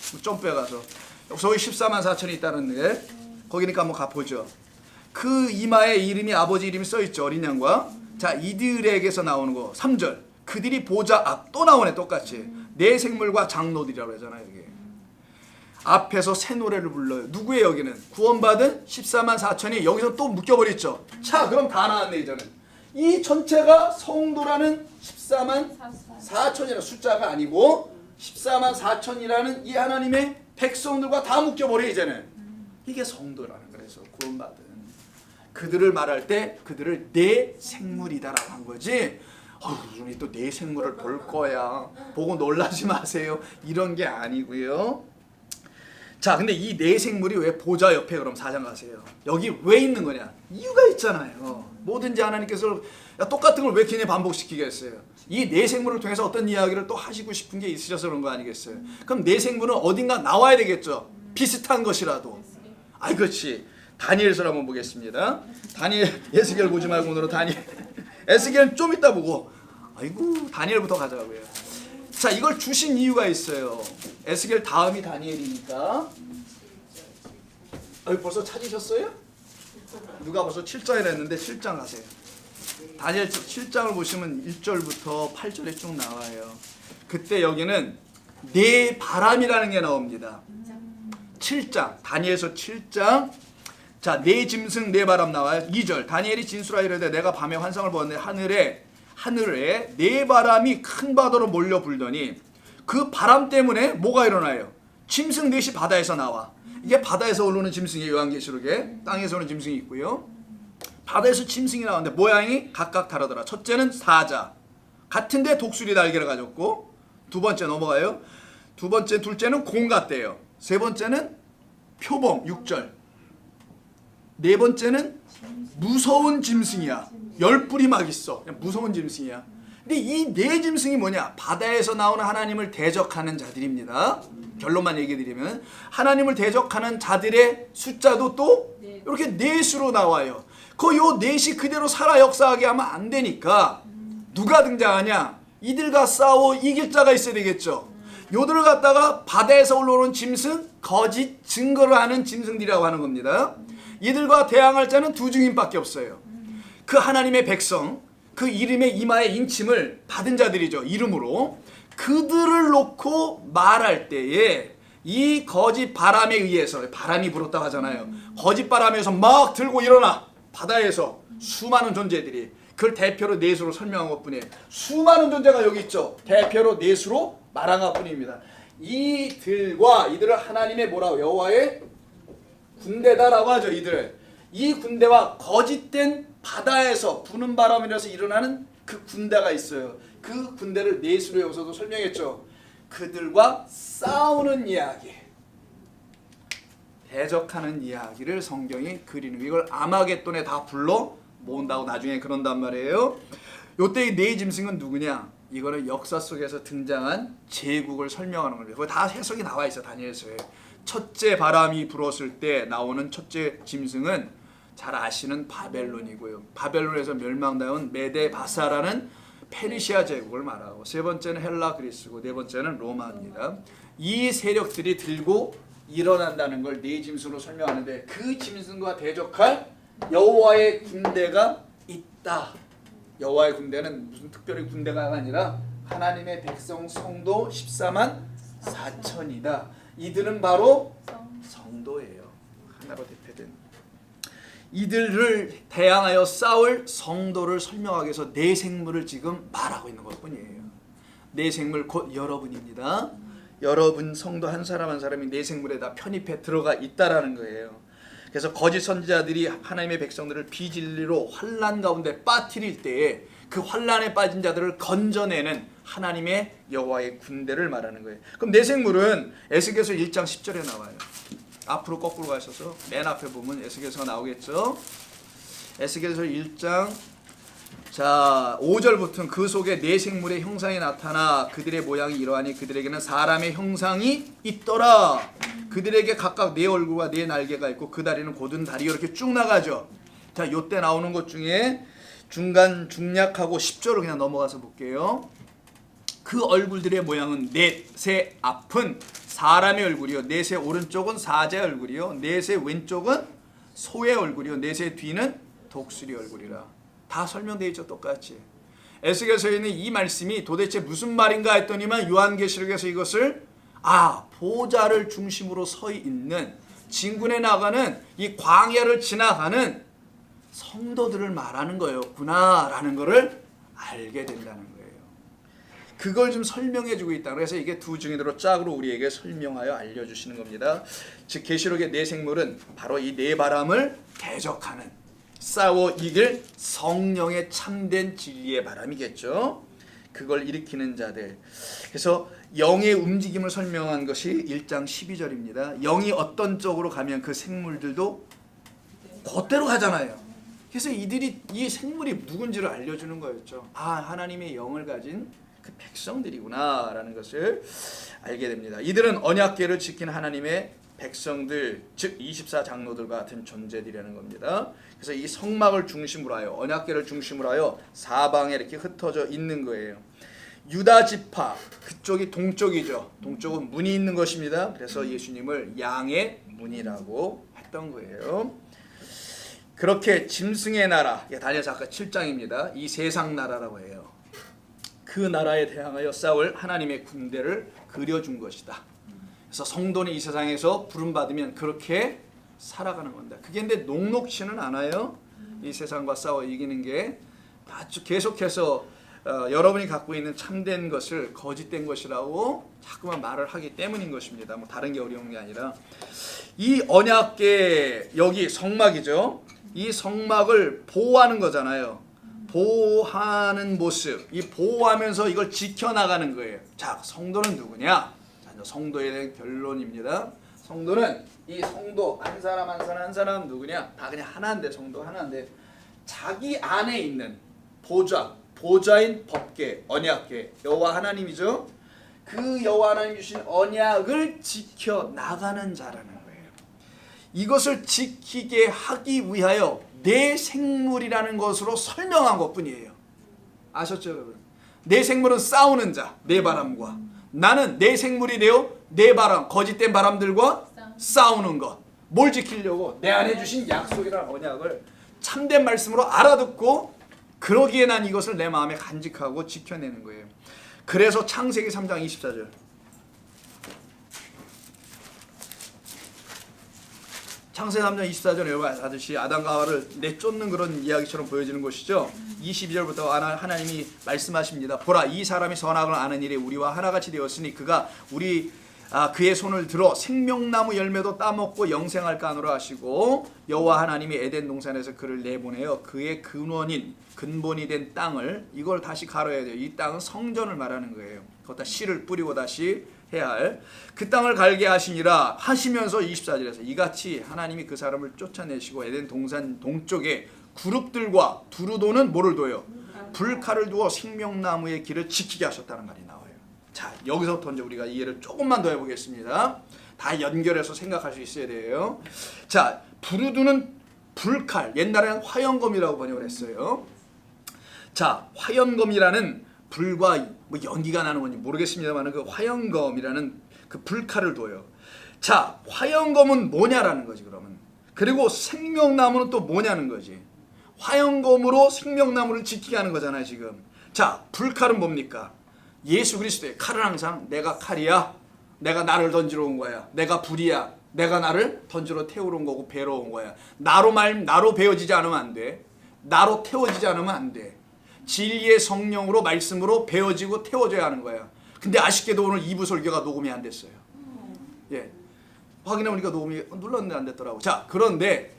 그럼 좀 빼가서. 여기 14만 4천이 있다는데 거기니까 한번 가보죠. 그 이마에 이름이 아버지 이름이 써있죠. 어린 양과. 자, 이들에게서 나오는 거 3절. 그들이 보좌 앞. 또 나오네 똑같이. 네 생물과 장로들이라고 하잖아요. 여기. 앞에서 새 노래를 불러요. 누구예요 여기는? 구원받은 14만 4천이 여기서 또 묶여버렸죠. 자, 그럼 다 나왔네 이제는. 이 전체가 성도라는 14만 4천이라는 숫자가 아니고 14만 4천이라는 이 하나님의 백성들과 다 묶여버려 이제는. 이게 성도라는 그래서 구원받은 그들을 말할 때 그들을 내 생물이다라고 한 거지. 우리 또 내 생물을 볼 거야. 보고 놀라지 마세요. 이런 게 아니고요. 자, 근데 이 네 생물이 왜 보좌 옆에 그럼 4장 가세요? 여기 왜 있는 거냐? 이유가 있잖아요. 뭐든지 하나님께서 똑같은 걸 왜 괜히 반복시키겠어요? 이 네 생물을 통해서 어떤 이야기를 또 하시고 싶은 게 있으셔서 그런 거 아니겠어요? 그럼 네 생물은 어딘가 나와야 되겠죠? 비슷한 것이라도. 아이, 그렇지. 다니엘서를 한번 보겠습니다. 다니엘, 에스겔 보지 말고 오늘은 다니엘. 에스겔은 좀 이따 보고. 아이고, 다니엘부터 가자고요. 자, 이걸 주신 이유가 있어요. 에스겔 다음이 다니엘이니까. 벌써 찾으셨어요? 누가 벌써 7장이라 했는데 7장 가세요. 다니엘 7장을 보시면 1절부터 8절에 쭉 나와요. 그때 여기는 네 바람이라는 게 나옵니다. 7장 다니엘서 7장 자, 네 짐승 네 바람 나와요. 2절 다니엘이 진술하여 이르되 내가 밤에 환상을 보았는데 하늘에 네 바람이 큰 바다로 몰려 불더니 그 바람 때문에 뭐가 일어나요? 짐승 넷이 바다에서 나와. 이게 바다에서 올라오는 짐승이에요. 요한계시록에 땅에서 오는 짐승이 있고요. 바다에서 짐승이 나오는데 모양이 각각 다르더라. 첫째는 사자 같은데 독수리 날개를 가졌고, 두 번째 넘어가요. 둘째는 공 같대요. 세 번째는 표범 6절. 네 번째는 무서운 짐승이야. 열뿔이 막 있어. 그냥 무서운 짐승이야. 근데 이 네 짐승이 뭐냐? 바다에서 나오는 하나님을 대적하는 자들입니다. 결론만 얘기해 드리면 하나님을 대적하는 자들의 숫자도 또 이렇게 넷으로 나와요. 요 넷이 그대로 살아 역사하게 하면 안 되니까 누가 등장하냐? 이들과 싸워 이길 자가 있어야 되겠죠. 요들을 갖다가 바다에서 올라오는 짐승, 거짓 증거를 하는 짐승들이라고 하는 겁니다. 이들과 대항할 자는 두 증인밖에 없어요. 그 하나님의 백성, 그 이름의 이마에 인침을 받은 자들이죠. 이름으로. 그들을 놓고 말할 때에 이 거짓 바람에 의해서, 바람이 불었다고 하잖아요. 거짓 바람에서 막 들고 일어나. 바다에서 수많은 존재들이 그걸 대표로 넷으로 설명한 것뿐이에요. 수많은 존재가 여기 있죠. 대표로 넷으로 말한 것뿐입니다. 이들과 이들을 하나님의 뭐라고? 여호와의 군대다라고 하죠. 이들을. 이 군대와 거짓된 바다에서 부는 바람이라서 일어나는 그 군대가 있어요. 그 군대를 넷으로 여기서도 설명했죠. 그들과 싸우는 이야기, 대적하는 이야기를 성경이 그리는, 이걸 아마겟돈에 다 불러 모은다고 나중에 그런단 말이에요. 요때 이 네 짐승은 누구냐? 이거는 역사 속에서 등장한 제국을 설명하는 겁니다. 그거 다 해석이 나와 있어. 다니엘서에. 첫째 바람이 불었을 때 나오는 첫째 짐승은 잘 아시는 바벨론이고요. 바벨론에서 멸망당한 메데 바사라는 페르시아 제국을 말하고, 세 번째는 헬라 그리스고, 네 번째는 로마입니다. 이 세력들이 들고 일어난다는 걸 네 짐승으로 설명하는데, 그 짐승과 대적할 여호와의 군대가 있다. 여호와의 군대는 무슨 특별히 군대가 아니라 하나님의 백성 성도 14만 4천이다. 이들은 바로 성도예요. 하나로 대표된. 이들을 대항하여 싸울 성도를 설명하기 위해서 네 생물을 지금 말하고 있는 것뿐이에요. 네 생물 곧 여러분입니다. 여러분 성도 한 사람 한 사람이 네 생물에 다 편입해 들어가 있다라는 거예요. 그래서 거짓 선지자들이 하나님의 백성들을 비진리로 환난 가운데 빠뜨릴 때에 그 환난에 빠진 자들을 건져내는 하나님의 여호와의 군대를 말하는 거예요. 그럼 네 생물은 에스겔서 1장 10절에 나와요. 앞으로 거꾸로 가셔서 맨 앞에 보면 에스겔서가 나오겠죠. 에스겔서 1장 자 5절부터는 그 속에 네 생물의 형상이 나타나 그들의 모양이 이러하니 그들에게는 사람의 형상이 있더라. 그들에게 각각 네 얼굴과 네 날개가 있고 그 다리는 곧은 다리가 이렇게 쭉 나가죠. 자 요때 나오는 것 중에 중간 중략하고 10절을 그냥 넘어가서 볼게요. 그 얼굴들의 모양은 넷의 앞은 사람의 얼굴이요, 넷의 오른쪽은 사자의 얼굴이요, 넷의 왼쪽은 소의 얼굴이요, 넷의 뒤는 독수리 얼굴이라. 다 설명되어 있죠. 똑같이. 에스겔서에 있는 이 말씀이 도대체 무슨 말인가 했더니만 요한계시록에서 이것을 보좌를 중심으로 서 있는 진군에 나가는 이 광야를 지나가는 성도들을 말하는 거였구나 라는 것을 알게 된다는 거예요. 그걸 좀 설명해 주고 있다. 그래서 이게 두 증인으로 짝으로 우리에게 설명하여 알려주시는 겁니다. 즉 계시록의 네 생물은 바로 이 네 바람을 대적하는, 싸워 이길 성령의 참된 진리의 바람이겠죠. 그걸 일으키는 자들. 그래서 영의 움직임을 설명한 것이 1장 12절입니다. 영이 어떤 쪽으로 가면 그 생물들도 그대로 가잖아요. 그래서 이 생물이 누군지를 알려주는 거였죠. 하나님의 영을 가진 그 백성들이구나 라는 것을 알게 됩니다. 이들은 언약궤를 지킨 하나님의 백성들, 즉 24장로들과 같은 존재들이라는 겁니다. 그래서 이 성막을 중심으로 하여, 언약궤를 중심으로 하여 사방에 이렇게 흩어져 있는 거예요. 유다 지파, 그쪽이 동쪽이죠. 동쪽은 문이 있는 것입니다. 그래서 예수님을 양의 문이라고 했던 거예요. 그렇게 짐승의 나라, 다니엘 아까 7장입니다. 이 세상 나라라고 해요. 그 나라에 대항하여 싸울 하나님의 군대를 그려준 것이다. 그래서 성도는 이 세상에서 부름받으면 그렇게 살아가는 겁니다. 그게 근데 녹록지는 않아요. 이 세상과 싸워 이기는 게 아주 계속해서 여러분이 갖고 있는 참된 것을 거짓된 것이라고 자꾸만 말을 하기 때문인 것입니다. 뭐 다른 게 어려운 게 아니라 이 언약궤 여기 성막이죠. 이 성막을 보호하는 거잖아요. 보호하는 모습, 이 보호하면서 이걸 지켜나가는 거예요. 자, 성도는 누구냐? 자, 성도에 대한 결론입니다. 성도는 이 성도 한 사람 한 사람 한 사람 누구냐? 다 그냥 하나인데 성도 하나인데 자기 안에 있는 보좌인 법궤, 언약궤, 여호와 하나님이죠. 그 여호와 하나님 주신 언약을 지켜 나가는 자라는 거예요. 이것을 지키게 하기 위하여 내 생물이라는 것으로 설명한 것뿐이에요. 아셨죠, 여러분? 내 생물은 싸우는 자, 내 바람과 나는 내 생물이 되어 내 바람, 거짓된 바람들과 싸우는 것. 뭘 지키려고? 내 안에 주신 약속이라는 언약을 참된 말씀으로 알아듣고 그러기에 난 이것을 내 마음에 간직하고 지켜내는 거예요. 그래서 창세기 3장 24절. 창세기 3장 24절에 여러분 아듯이 아담과 하와를 내쫓는 그런 이야기처럼 보여지는 것이죠. 22절부터 하나님이 말씀하십니다. 보라, 이 사람이 선악을 아는 일에 우리와 하나같이 되었으니 그가 그의 손을 들어 생명나무 열매도 따먹고 영생할까 하노라 하시고 여호와 하나님이 에덴 동산에서 그를 내보내어 그의 근본이 된 땅을 이걸 다시 가려야 돼요. 이 땅은 성전을 말하는 거예요. 거기다 씨를 뿌리고 다시 해야 할 그 땅을 갈게 하시니라 하시면서 24절에서 이같이 하나님이 그 사람을 쫓아내시고 에덴 동산 동쪽에 그룹들과 두루 도는 뭐를 둬요? 불칼을 두어 생명나무의 길을 지키게 하셨다는 말이 나와요. 자, 여기서부터 이제 우리가 이해를 조금만 더 해보겠습니다. 다 연결해서 생각할 수 있어야 돼요. 자, 부르두는 불칼, 옛날에는 화연검이라고 번역을 했어요. 자, 화연검이라는 불과 뭐 연기가 나는 건지 모르겠습니다만 그 화연검이라는 그 불칼을 둬요. 자, 화연검은 뭐냐라는 거지 그러면. 그리고 생명나무는 또 뭐냐는 거지. 화연검으로 생명나무를 지키게 하는 거잖아요 지금. 자, 불칼은 뭡니까? 예수 그리스도의 칼은 항상 내가 칼이야. 내가 나를 던지러 온 거야. 내가 불이야. 내가 나를 던지러 태우러 온 거고 배러 온 거야. 나로 배워지지 않으면 안 돼. 나로 태워지지 않으면 안 돼. 진리의 성령으로 말씀으로 배워지고 태워져야 하는 거야. 근데 아쉽게도 오늘 2부 설교가 녹음이 안 됐어요. 예, 확인해 보니까 녹음이 눌렀는데 안 됐더라고. 자, 그런데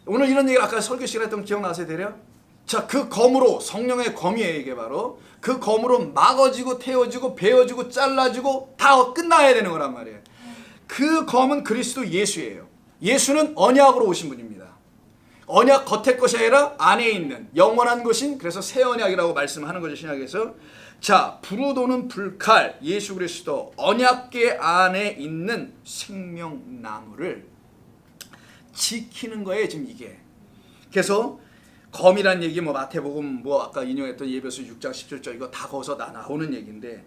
오늘 이런 얘기를 아까 설교 시간에 했던 거 기억나세요 대략? 자, 그 검으로, 성령의 검이에요 이게 바로. 그 검으로 막아지고 태워지고 베어지고 잘라지고 다 끝나야 되는 거란 말이에요. 그 검은 그리스도 예수예요. 예수는 언약으로 오신 분입니다. 언약 겉의 것이 아니라 안에 있는 영원한 것인, 그래서 새 언약이라고 말씀하는 거죠 신약에서. 자, 부르도는 불칼, 예수 그리스도 언약궤 안에 있는 생명나무를 지키는 거예요 지금 이게. 그래서 검이란 얘기 뭐 마태복음 뭐 아까 인용했던 예배서 6장 17절 이거 다 거기서 다 나오는 얘기인데,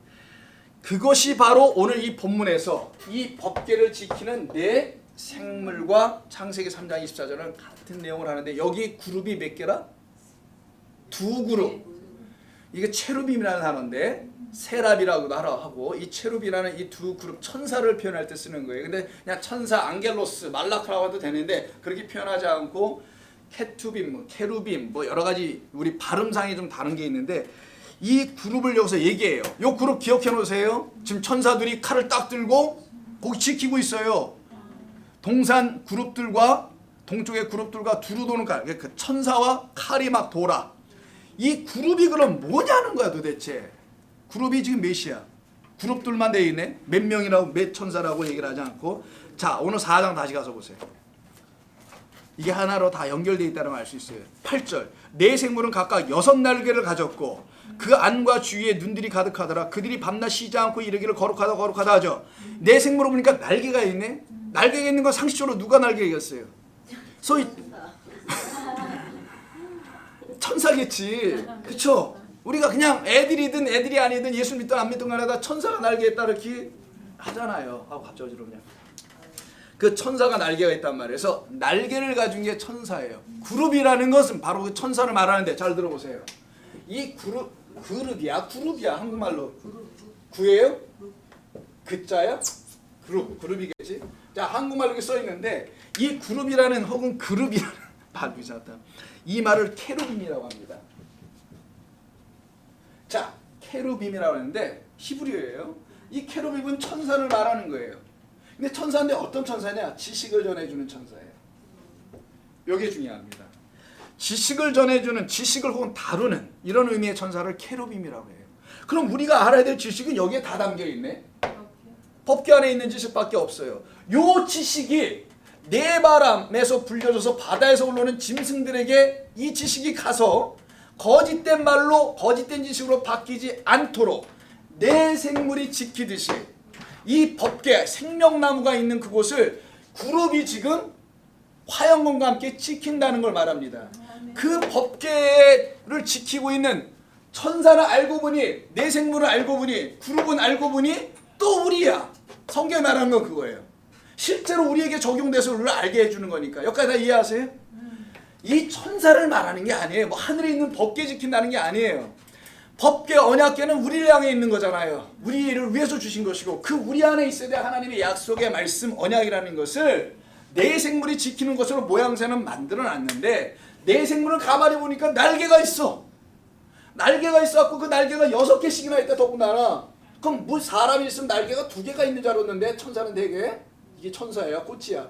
그것이 바로 오늘 이 본문에서 이 법궤를 지키는 내 생물과 창세기 3장 24절은 같은 내용을 하는데, 여기 그룹이 몇 개라? 두 그룹. 이게 체루빔이라는 단어인데 세랍이라고도 하고, 이 체루빔이라는 이 두 그룹 천사를 표현할 때 쓰는 거예요. 근데 그냥 천사, 안겔로스, 말라크라고 해도 되는데 그렇게 표현하지 않고 케투빔, 케루빔 뭐 여러 가지 우리 발음상이 좀 다른 게 있는데 이 그룹을 여기서 얘기해요. 이 그룹 기억해 놓으세요. 지금 천사들이 칼을 딱 들고 거기 지키고 있어요. 동산 그룹들과 동쪽의 그룹들과 두루 도는 칼, 그 천사와 칼이 막 돌아. 이 그룹이 그럼 뭐냐는 거야 도대체. 그룹이 지금 몇이야? 그룹들만 돼 있네. 몇 명이라고 몇 천사라고 얘기를 하지 않고. 자, 오늘 4장 다시 가서 보세요. 이게 하나로 다 연결되어 있다는 걸 알 수 있어요. 8절. 네 생물은 각각 6날개를 가졌고 그 안과 주위에 눈들이 가득하더라. 그들이 밤낮 쉬지 않고 이르기를 거룩하다 하죠. 네 생물을 보니까 날개가 있네. 날개가 있는 건 상식적으로 누가 날개겠어요? 소위 천사겠지. 그쵸? 우리가 그냥 애들이든 애들이 아니든 예수 믿든 안 믿든 간에 다 천사가 날개에 따라 이렇게 하잖아요. 하고 갑자기 그냥. 그 천사가 날개가 있단 말이에요. 그래서 날개를 가진 게 천사예요. 그룹이라는 것은 바로 그 천사를 말하는데 잘 들어보세요. 이 그룹이야 한국말로 구예요? 그자야? 그룹이겠지. 자 한국말로 이렇게 써 있는데 이 그룹이라는 혹은 그룹이라는 말 이상하다. 이 말을 케루빔이라고 합니다. 자 케루빔이라고 하는데 히브리어예요. 이 케루빔은 천사를 말하는 거예요. 근데 천사인데 어떤 천사냐? 지식을 전해주는 천사예요. 이게 중요합니다. 지식을 전해주는, 지식을 혹은 다루는 이런 의미의 천사를 케루빔이라고 해요. 그럼 우리가 알아야 될 지식은 여기에 다 담겨있네. 법궤 안에 있는 지식밖에 없어요. 요 지식이 네바람에서 불려져서 바다에서 올라오는 짐승들에게 이 지식이 가서 거짓된 말로 거짓된 지식으로 바뀌지 않도록 내 생물이 지키듯이 이 법궤 생명나무가 있는 그곳을 그룹이 지금 화영검과 함께 지킨다는 걸 말합니다. 그 법궤를 지키고 있는 천사는 알고 보니 내 생물은 알고 보니 그룹은 알고 보니 또 우리야. 성경이 말하는 건 그거예요. 실제로 우리에게 적용돼서 우리를 알게 해주는 거니까. 여기까지 다 이해하세요? 이 천사를 말하는 게 아니에요. 뭐 하늘에 있는 법궤 지킨다는 게 아니에요. 법궤 언약궤는 우리를 향해 있는 거잖아요. 우리를 위해서 주신 것이고 그 우리 안에 있어야 될 하나님의 약속의 말씀 언약이라는 것을 내 생물이 지키는 것으로 모양새는 만들어놨는데 내 생물은 가만히 보니까 날개가 있어. 날개가 있어갖고 그 날개가 6개씩이나 있다 더군다나. 그럼 뭐 사람이 있으면 날개가 2개가 있는 줄 알았는데 천사는 4개? 이게 천사예요? 꽃이야?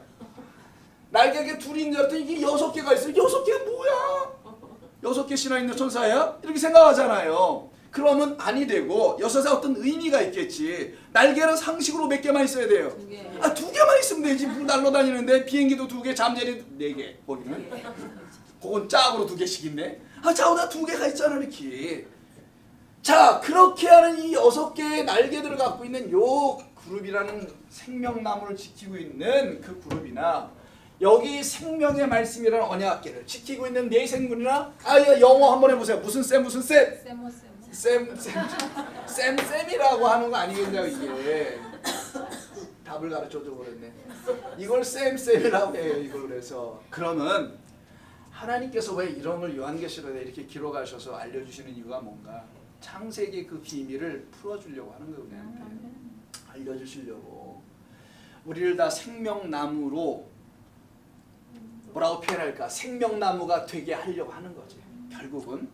날개가 2이 있는 줄 알았더니 이게 6개가 있어. 6개가 뭐야? 6개씩이나 있는 천사야? 이렇게 생각하잖아요. 그러면 아니 되고 6에 어떤 의미가 있겠지. 날개는 상식으로 몇 개만 있어야 돼요? 2개. 2개만 있으면 되지. 날아다니는데 비행기도 2개, 잠자리 4개. 거기는. 그건 짝으로 2개씩 있네. 짝으로 2개가 있잖아 이렇게. 자 그렇게 하는 이 6개의 날개들을 갖고 있는 요 그룹이라는 생명나무를 지키고 있는 그 그룹이나 여기 생명의 말씀이라는 언약궤를 지키고 있는 내 생물이나 영어 한번 해보세요. 무슨 쌤? 쌤이라고 하는 거 아니겠냐고 이게. 답을 가르쳐줘 버렸네. 이걸 쌤이라고 해요. 이걸 그래서 그러면 하나님께서 왜 이런 걸 요한계시록에 이렇게 기록하셔서 알려주시는 이유가 뭔가? 창세기 그 비밀을 풀어주려고 하는 거예요. 우리한테. 알려주시려고. 우리를 다 생명나무로 뭐라고 표현할까? 생명나무가 되게 하려고 하는 거지. 결국은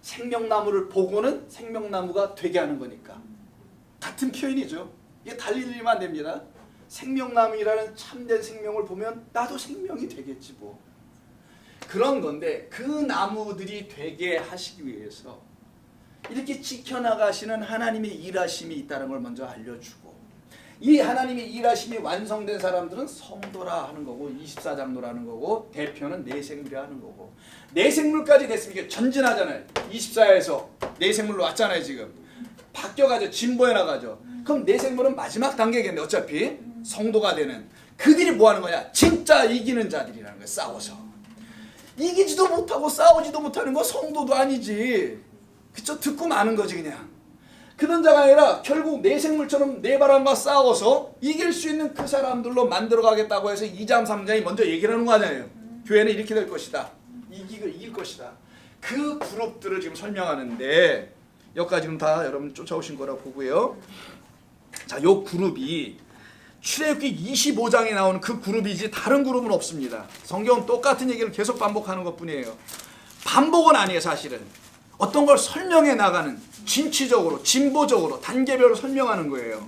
생명나무를 보고는 생명나무가 되게 하는 거니까. 같은 표현이죠. 이게 달리면 안 됩니다. 생명나무라는 참된 생명을 보면 나도 생명이 되겠지 뭐. 그런 건데 그 나무들이 되게 하시기 위해서 이렇게 지켜나가시는 하나님의 일하심이 있다는 걸 먼저 알려주고 이 하나님의 일하심이 완성된 사람들은 성도라 하는 거고 24장로라는 거고 대표는 내 생물이라 하는 거고 내 생물까지 됐으면 이게 전진하잖아요. 24에서 내 생물로 왔잖아요. 지금 바뀌어가죠. 진보해 나가죠. 그럼 내 생물은 마지막 단계겠네. 어차피 성도가 되는 그들이 뭐 하는 거냐? 진짜 이기는 자들이라는 거예요. 싸워서 이기지도 못하고 싸우지도 못하는 거 성도도 아니지. 그쵸? 듣고 마는 거지 그냥. 그런 자가 아니라 결국 내 생물처럼 내 바람과 싸워서 이길 수 있는 그 사람들로 만들어가겠다고 해서 2장 3장이 먼저 얘기를 하는 거 아니에요. 교회는 이렇게 될 것이다. 이길 것이다. 그 그룹들을 지금 설명하는데 여기까지 지금 다 여러분 쫓아오신 거라고 보고요. 자, 요 그룹이 출애굽기 25장에 나오는 그 그룹이지 다른 그룹은 없습니다. 성경은 똑같은 얘기를 계속 반복하는 것뿐이에요. 반복은 아니에요 사실은. 어떤 걸 설명해 나가는 진취적으로 진보적으로 단계별로 설명하는 거예요.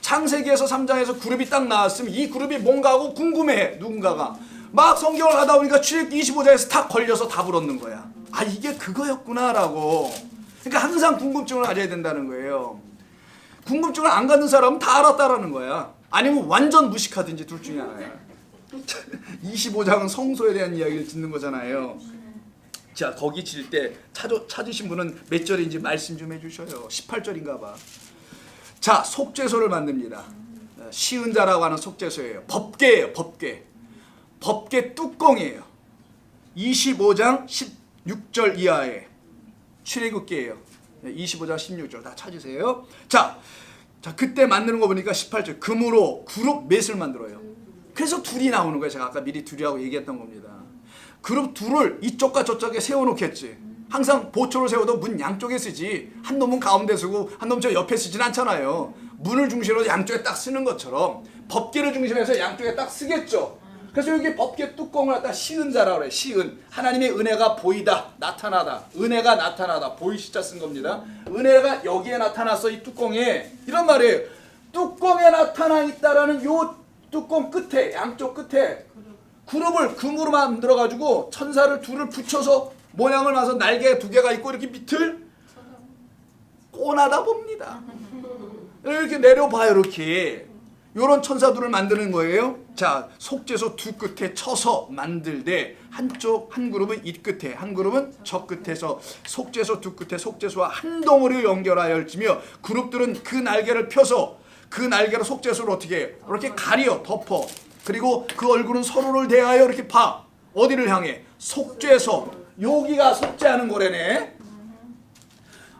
창세기에서 3장에서 그룹이 딱 나왔으면 이 그룹이 뭔가 하고 궁금해 누군가가. 막 성경을 하다 보니까 출애굽기 25장에서 탁 걸려서 답을 얻는 거야. 아 이게 그거였구나 라고. 그러니까 항상 궁금증을 가져야 된다는 거예요. 궁금증을 안 갖는 사람은 다 알았다라는 거야. 아니면 완전 무식하든지 둘 중에 하나야. 25장은 성소에 대한 이야기를 듣는 거잖아요. 자 거기 질 때 찾으신 분은 몇 절인지 말씀 좀 해주셔요. 18절인가 봐. 자 속죄소를 만듭니다. 시은 자라고 하는 속죄소예요. 법궤예요. 법궤 뚜껑이에요. 25장 16절 이하에 출애굽기예요. 25장 16절 다 찾으세요. 자 그때 만드는 거 보니까 18절 금으로 그룹 맷을 만들어요. 그래서 둘이 나오는 거예요. 제가 아까 미리 둘이라고 얘기했던 겁니다. 그룹 둘을 이쪽과 저쪽에 세워놓겠지. 항상 보초를 세워도 문 양쪽에 쓰지 한 놈은 가운데 쓰고 한 놈은 저 옆에 쓰진 않잖아요. 문을 중심으로 양쪽에 딱 쓰는 것처럼 법계를 중심해서 양쪽에 딱 쓰겠죠. 그래서 여기 법계 뚜껑을 갖다 시은 자라고 그래. 시은. 하나님의 은혜가 보이다. 나타나다. 은혜가 나타나다. 보이시자 쓴 겁니다. 은혜가 여기에 나타났어. 이 뚜껑에. 이런 말이에요. 뚜껑에 나타나 있다라는 요 뚜껑 끝에 양쪽 끝에 그룹을 금으로 만들어가지고 천사를 둘을 붙여서 모양을 봐서 날개 두 개가 있고 이렇게 밑을 꼬나다 봅니다. 이렇게 내려봐요. 이렇게 요런 천사들을 만드는 거예요. 자, 속죄소 두 끝에 쳐서 만들되 한쪽 한 그룹은 이 끝에 한 그룹은 저 끝에서 속죄소 두 끝에 속죄소와 한 덩어리로 연결하여 얽히며 그룹들은 그 날개를 펴서 그 날개로 속죄소를 어떻게 해요? 이렇게 가려 덮어. 그리고 그 얼굴은 서로를 대하여 이렇게 봐. 어디를 향해? 속죄소. 여기가 속죄하는 거래네.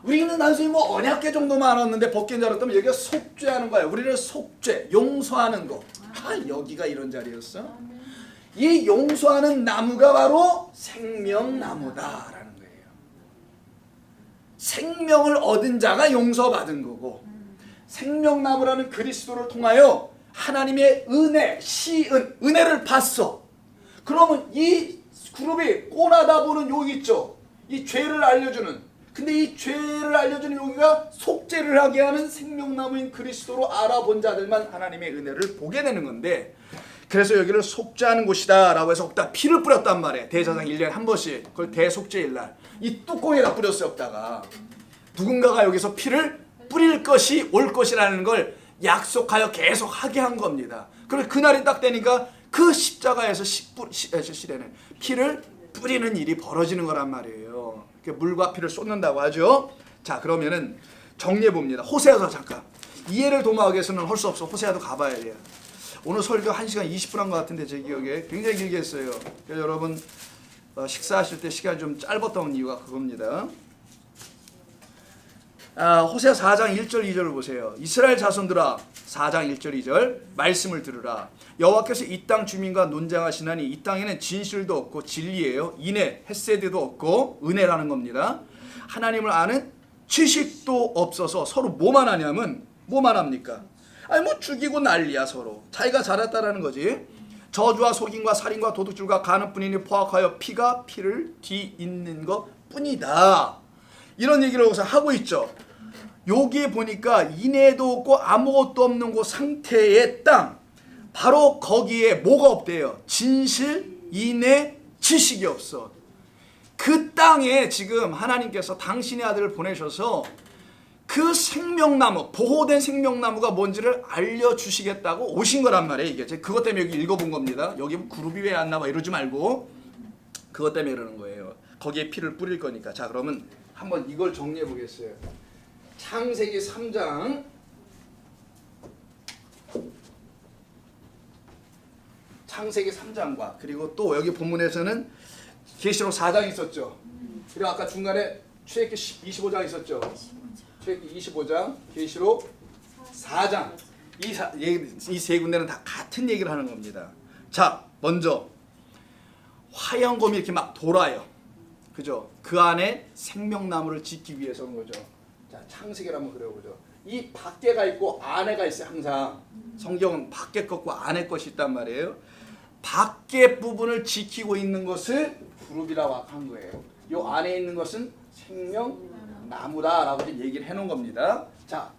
우리는 단순히 뭐 언약궤 정도만 알았는데 법궤인 줄 알았다면 여기가 속죄하는 거야. 우리는 속죄, 용서하는 거. 아, 여기가 이런 자리였어. 이 용서하는 나무가 바로 생명나무다라는 거예요. 생명을 얻은 자가 용서받은 거고, 생명나무라는 그리스도를 통하여 하나님의 은혜, 시은, 은혜를 봤어. 그러면 이 그룹이 꼬나다 보는 여기 있죠. 이 죄를 알려주는. 근데 이 죄를 알려주는 여기가 속죄를 하게 하는 생명나무인 그리스도로 알아본 자들만 하나님의 은혜를 보게 되는 건데, 그래서 여기를 속죄하는 곳이다 라고 해서 거기다 피를 뿌렸단 말이에요. 대제사장 1년에 한 번씩. 그걸 대속죄일날 이 뚜껑에다 뿌렸어요. 없다가 누군가가 여기서 피를 뿌릴 것이 올 것이라는 걸 약속하여 계속 하게 한 겁니다. 그리고 그날이 딱 되니까 그 십자가에서 실에는 피를 뿌리는 일이 벌어지는 거란 말이에요. 물과 피를 쏟는다고 하죠. 자, 그러면은 정리해 봅니다. 호세아서 잠깐 이해를 도모하기 위해서는 할 수 없어. 호세아도 가봐야 돼요. 오늘 설교 1시간 20분 한 것 같은데 제 기억에 굉장히 길게 했어요. 그래서 여러분 식사하실 때 시간이 좀 짧았던 이유가 그겁니다. 호세아 4장 1절 2절을 보세요. 이스라엘 자손들아, 4장 1절 2절 말씀을 들으라. 여호와께서 이 땅 주민과 논쟁하시나니 이 땅에는 진실도 없고 진리예요. 인애, 헤세드도 없고 은혜라는 겁니다. 하나님을 아는 지식도 없어서 서로 뭐만 하냐면 뭐만 합니까? 아니 뭐 죽이고 난리야 서로. 자기가 잘했다라는 거지. 저주와 속임과 살인과 도둑질과 간음뿐이니 포악하여 피가 피를 뒤잇는 것 뿐이다. 이런 얘기를 여기서 하고 있죠. 여기에 보니까 인애도 없고 아무것도 없는 그 상태의 땅, 바로 거기에 뭐가 없대요? 진실, 인애, 지식이 없어. 그 땅에 지금 하나님께서 당신의 아들을 보내셔서 그 생명나무, 보호된 생명나무가 뭔지를 알려주시겠다고 오신 거란 말이에요. 이게 제가 그것 때문에 여기 읽어본 겁니다. 여기 그룹이 왜 안 나와 이러지 말고 그것 때문에 그러는 거예요. 거기에 피를 뿌릴 거니까. 자, 그러면 한번 이걸 정리해 보겠어요. 창세기 3장 창세기 3장과 그리고 또 여기 본문에서는 계시록 4장 있었죠. 그리고 아까 중간에 출애굽기 25장 있었죠. 출애굽기 25장, 계시록 4장. 이 세 군데는 다 같은 얘기를 하는 겁니다. 자, 먼저 화영검이 이렇게 막 돌아요. 그죠? 그 안에 생명나무를 짓기 위해서인 거죠. 자, 창세기를 한번 그려보죠. 이 밖에가 있고 안에가 있어요. 항상 성경은 밖에 것과 안에 것이 있단 말이에요. 밖에 부분을 지키고 있는 것을 그룹이라고 한 거예요. 이 안에 있는 것은 생명나무다라고 얘기를 해놓은 겁니다. 자,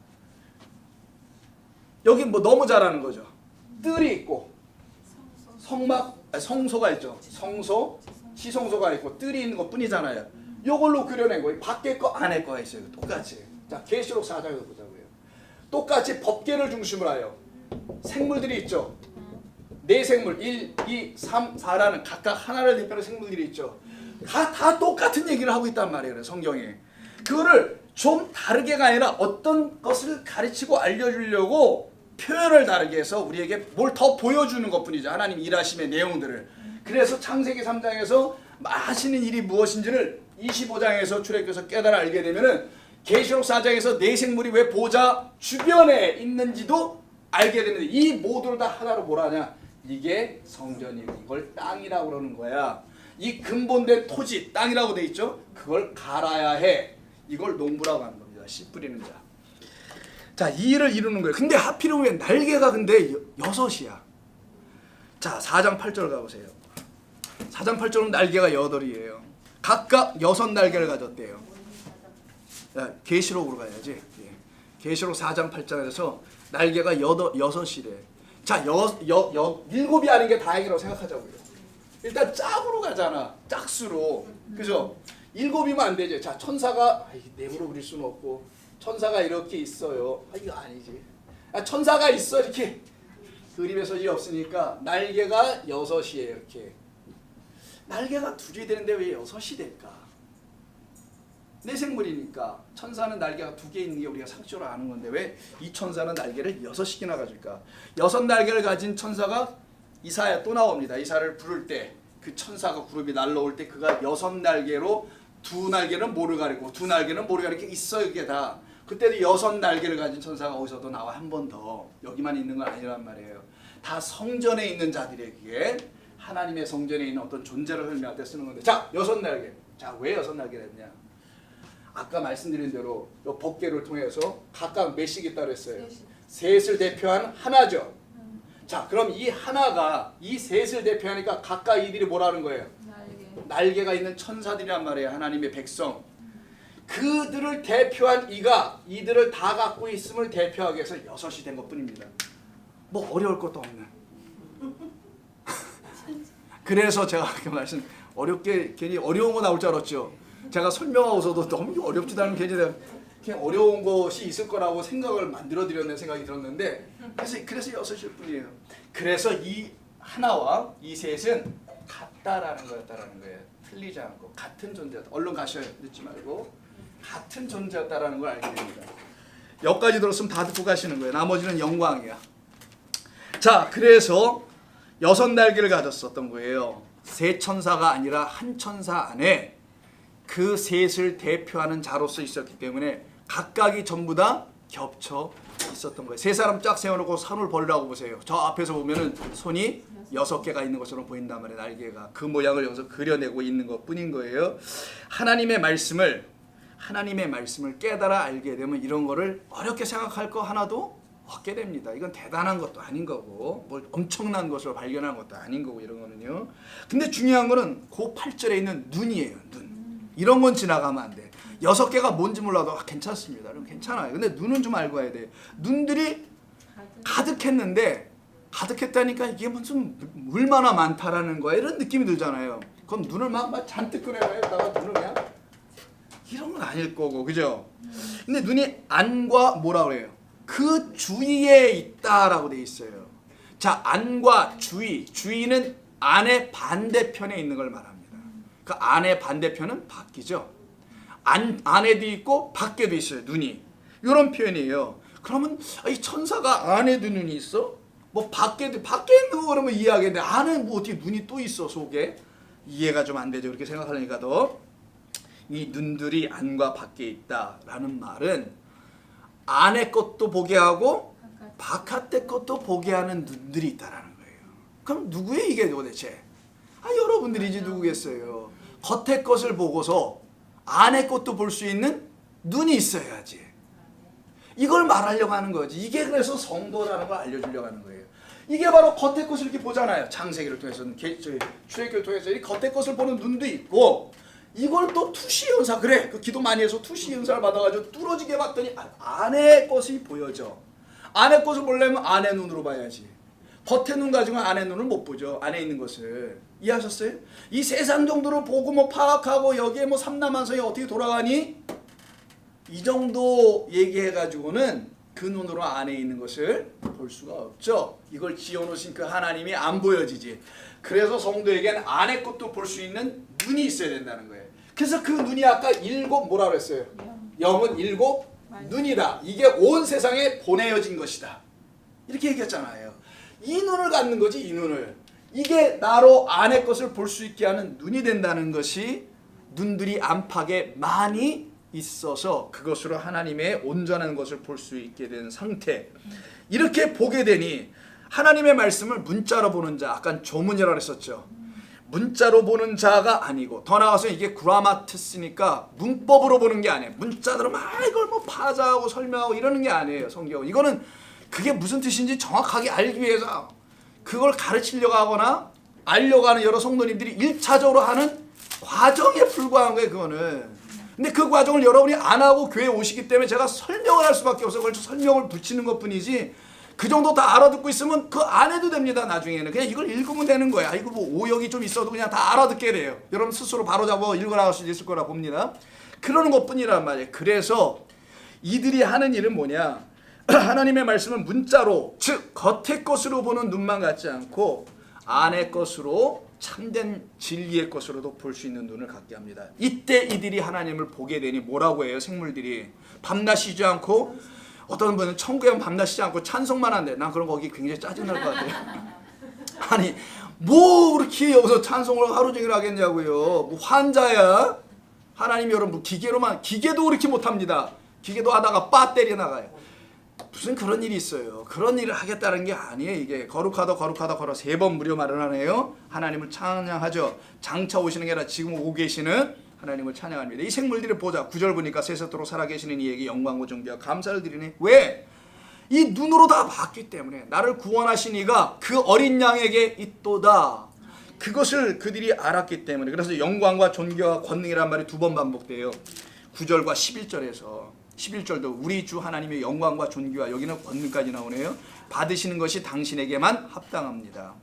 여기 뭐 너무 잘하는 거죠. 뜰이 있고 성소가 있죠. 성소, 지성소가 있고 뜰이 있는 것 뿐이잖아요. 이걸로 그려낸 거예요. 밖에 거 안에 거가 있어요. 똑같이. 자, 계시록 4장에서 보자고요. 똑같이 법계를 중심으로 하여 생물들이 있죠. 네 생물 1, 2, 3, 4라는 각각 하나를 대표하는 생물들이 있죠. 다 똑같은 얘기를 하고 있단 말이에요. 성경에. 그거를 좀 다르게가 아니라 어떤 것을 가르치고 알려주려고 표현을 다르게 해서 우리에게 뭘 더 보여주는 것뿐이죠. 하나님 일하심의 내용들을. 그래서 창세기 3장에서 하시는 일이 무엇인지를 25장에서 출애굽해서 깨달아 알게 되면은 계시록 4장에서 네 생물이 왜 보좌 주변에 있는지도 알게 됩니다. 이 모두를 다 하나로 뭐라 하냐? 이게 성전이고 이걸 땅이라고 그러는 거야. 이 근본된 토지 땅이라고 돼 있죠. 그걸 갈아야 해. 이걸 농부라고 하는 겁니다. 씨 뿌리는 자. 자, 이 일을 이루는 거예요. 근데 하필은 왜 날개가 근데 6이야. 자, 4장 8절 가보세요. 4장 8절은 날개가 8이에요. 각각 6날개를 가졌대요. 야, 계시록으로 가야지. 예. 계시록 4장 8장에서 날개가 6이래. 자, 7이 아닌 게 다행이라고 생각하자고요. 일단 짝으로 가잖아. 짝수로. 그죠? 7이면 안 되지. 자, 천사가 네모로 그릴 수는 없고 천사가 이렇게 있어요. 이거 아니지. 천사가 있어 이렇게. 그림에 소질이 없으니까 날개가 6이에요. 이렇게. 날개가 2이 되는데 왜 6이 될까? 내 생물이니까 천사는 날개가 2개 있는 게 우리가 상식적으로 아는 건데 왜 이 천사는 날개를 6개나 가질까? 6날개를 가진 천사가 이사야 또 나옵니다. 이사를 부를 때 그 천사가 그룹이 날라올 때 그가 6날개로 2날개는 모를 가리고 2날개는 모를 가리고 있어. 이게 다 그때도 6날개를 가진 천사가 어디서도 나와. 한 번 더. 여기만 있는 건 아니란 말이에요. 다 성전에 있는 자들에게 하나님의 성전에 있는 어떤 존재를 설명할 때 쓰는 건데, 자, 6날개. 자, 왜 6날개를 했냐? 아까 말씀드린 대로 요 법궤를 통해서 각각 몇씩 있다고 했어요? 셋을 대표한 하나죠. 자, 그럼 이 하나가 이 셋을 대표하니까 각각 이들이 뭐라는 거예요? 날개가 있는 천사들이란 말이에요. 하나님의 백성. 그들을 대표한 이들을 다 갖고 있음을 대표하기 위해서 6이 된 것뿐입니다. 뭐 어려울 것도 없는. 그래서 제가 그 말씀 어렵게 괜히 어려운 거 나올 줄 알았죠. 제가 설명하고서도 너무 어렵지도 않은 괜히 그냥 어려운 것이 있을 거라고 생각을 만들어 드렸는 생각이 들었는데 그래서 6일 뿐이에요. 그래서 이 하나와 이 셋은 같다라는 거였다라는 거예요. 틀리지 않고 같은 존재였다. 얼른 가셔요. 늦지 말고 같은 존재였다라는 걸 알게 됩니다. 여기까지 들었으면 다 듣고 가시는 거예요. 나머지는 영광이야. 자, 그래서 6날개를 가졌었던 거예요. 세 천사가 아니라 한 천사 안에 그 셋을 대표하는 자로서 있었기 때문에 각각이 전부 다 겹쳐 있었던 거예요. 세 사람 쫙 세워놓고 손을 벌리라고 보세요. 저 앞에서 보면은 손이 6개가 있는 것처럼 보인단 말이에요. 날개가 그 모양을 여기서 그려내고 있는 것뿐인 거예요. 하나님의 말씀을 깨달아 알게 되면 이런 거를 어렵게 생각할 거 하나도 없게 됩니다. 이건 대단한 것도 아닌 거고 뭘 엄청난 것을 발견한 것도 아닌 거고 이런 거는요. 근데 중요한 거는 그 8절에 있는 눈이에요. 눈. 이런 건 지나가면 안 돼. 6개가 뭔지 몰라도 괜찮습니다. 그럼 괜찮아요. 근데 눈은 좀 알고 와야 돼. 눈들이 가득했다니까 이게 무슨 얼마나 많다라는 거야. 이런 느낌이 들잖아요. 그럼 눈을 막 잔뜩 끓여다가 눈을 그냥 이런 건 아닐 거고, 그죠? 근데 눈이 안과 뭐라 그래요? 그 주위에 있다라고 돼 있어요. 자, 안과 주위는 안의 반대편에 있는 걸 말합니다. 그 안의 반대편은 밖이죠. 안에도 있고 밖에도 있어요. 눈이. 이런 표현이에요. 그러면 이 천사가 안에도 눈이 있어? 뭐 밖에 있는 거 그러면 이해하겠는데 안에 뭐 어떻게 눈이 또 있어 속에? 이해가 좀 안 되죠. 그렇게 생각하려니까 더. 이 눈들이 안과 밖에 있다라는 말은 안의 것도 보게 하고 바깥의 것도 보게 하는 눈들이 있다라는 거예요. 그럼 누구의 이게 도대체? 여러분들이지 누구겠어요. 겉의 것을 보고서 안의 것도 볼 수 있는 눈이 있어야지. 이걸 말하려고 하는 거지. 이게 그래서 성도라는 걸 알려주려고 하는 거예요. 이게 바로 겉의 것을 이렇게 보잖아요. 창세기를 통해서는 출애굽기를 통해서 이 겉의 것을 보는 눈도 있고 이걸 또 투시 현사 그래. 그 기도 많이 해서 투시 현사를 받아가지고 뚫어지게 봤더니 안의 것이 보여져. 안의 것을 보려면 안의 눈으로 봐야지. 겉의 눈 가지고는 안의 눈을 못 보죠. 안에 있는 것을. 이해하셨어요? 이 세상 정도로 보고 뭐 파악하고 여기에 뭐 삼남한성이 어떻게 돌아가니? 이 정도 얘기해가지고는 그 눈으로 안에 있는 것을 볼 수가 없죠. 이걸 지어놓으신 그 하나님이 안 보여지지. 그래서 성도에게는 안의 것도 볼 수 있는 눈이 있어야 된다는 거예요. 그래서 그 눈이 아까 7 뭐라 그랬어요? 영은 7 눈이다. 이게 온 세상에 보내어진 것이다. 이렇게 얘기했잖아요. 이 눈을 갖는 거지. 이 눈을. 이게 나로 안의 것을 볼 수 있게 하는 눈이 된다는 것이 눈들이 안팎에 많이 있어서 그것으로 하나님의 온전한 것을 볼 수 있게 된 상태. 이렇게 보게 되니 하나님의 말씀을 문자로 보는 자, 아까 조문이라고 했었죠. 문자로 보는 자가 아니고, 더 나아가서 이게 그라마티스니까 문법으로 보는 게 아니에요. 문자대로 막 이걸 뭐 파자하고 설명하고 이러는 게 아니에요. 성경은 이거는 그게 무슨 뜻인지 정확하게 알기 위해서 그걸 가르치려고 하거나 알려고 하는 여러 성도님들이 1차적으로 하는 과정에 불과한 거예요. 그거는. 근데 그 과정을 여러분이 안 하고 교회에 오시기 때문에 제가 설명을 할 수밖에 없어요. 그걸 설명을 붙이는 것뿐이지, 그 정도 다 알아듣고 있으면 그 안 해도 됩니다. 나중에는 그냥 이걸 읽으면 되는 거야. 이거 뭐 오역이 좀 있어도 그냥 다 알아듣게 돼요. 여러분 스스로 바로잡아 읽어나갈 수 있을 거라 봅니다. 그러는 것뿐이란 말이에요. 그래서 이들이 하는 일은 뭐냐, 하나님의 말씀을 문자로, 즉 겉의 것으로 보는 눈만 갖지 않고 안의 것으로, 참된 진리의 것으로도 볼 수 있는 눈을 갖게 합니다. 이때 이들이 하나님을 보게 되니 뭐라고 해요? 생물들이 밤낮 쉬지 않고, 어떤 분은 천국에 가면 밤낮 쉬지 않고 찬송만 한대. 난 그런 거기 굉장히 짜증날 것 같아요. 아니 뭐 그렇게 여기서 찬송을 하루 종일 하겠냐고요. 뭐 환자야? 하나님이 여러분 기계로만, 기계도 그렇게 못합니다. 기계도 하다가 빠 때려 나가요. 무슨 그런 일이 있어요. 그런 일을 하겠다는 게 아니에요. 이게 거룩하다 걸어 3번 무료 말을 하네요. 하나님을 찬양하죠. 장차 오시는 게 아니라 지금 오고 계시는 하나님을 찬양합니다. 이 생물들을 보자. 9절 보니까 세세토록 살아계시는 이에게 영광과 존귀와 감사를 드리네. 왜? 이 눈으로 다 봤기 때문에 나를 구원하신 이가 그 어린 양에게 있도다. 그것을 그들이 알았기 때문에. 그래서 영광과 존귀와 권능이란 말이 2번 반복돼요. 9절과 11절에서. 11절도 우리 주 하나님의 영광과 존귀와, 여기는 권능까지 나오네요. 받으시는 것이 당신에게만 합당합니다.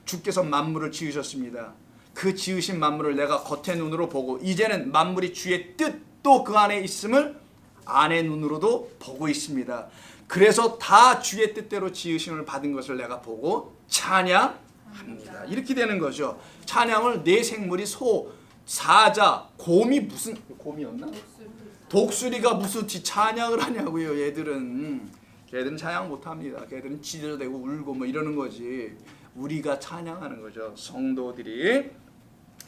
주께서 만물을 지으셨습니다. 그 지으신 만물을 내가 겉의 눈으로 보고, 이제는 만물이 주의 뜻도 그 안에 있음을 안의 눈으로도 보고 있습니다. 그래서 다 주의 뜻대로 지으심을 받은 것을 내가 보고 찬양합니다. 이렇게 되는 거죠. 찬양을 네 생물이 소, 사자, 곰이 무슨 곰이었나? 독수리가 무슨 찬양을 하냐고요. 얘들은 찬양 못합니다. 걔들은 찌들대고 울고 뭐 이러는 거지. 우리가 찬양하는 거죠. 성도들이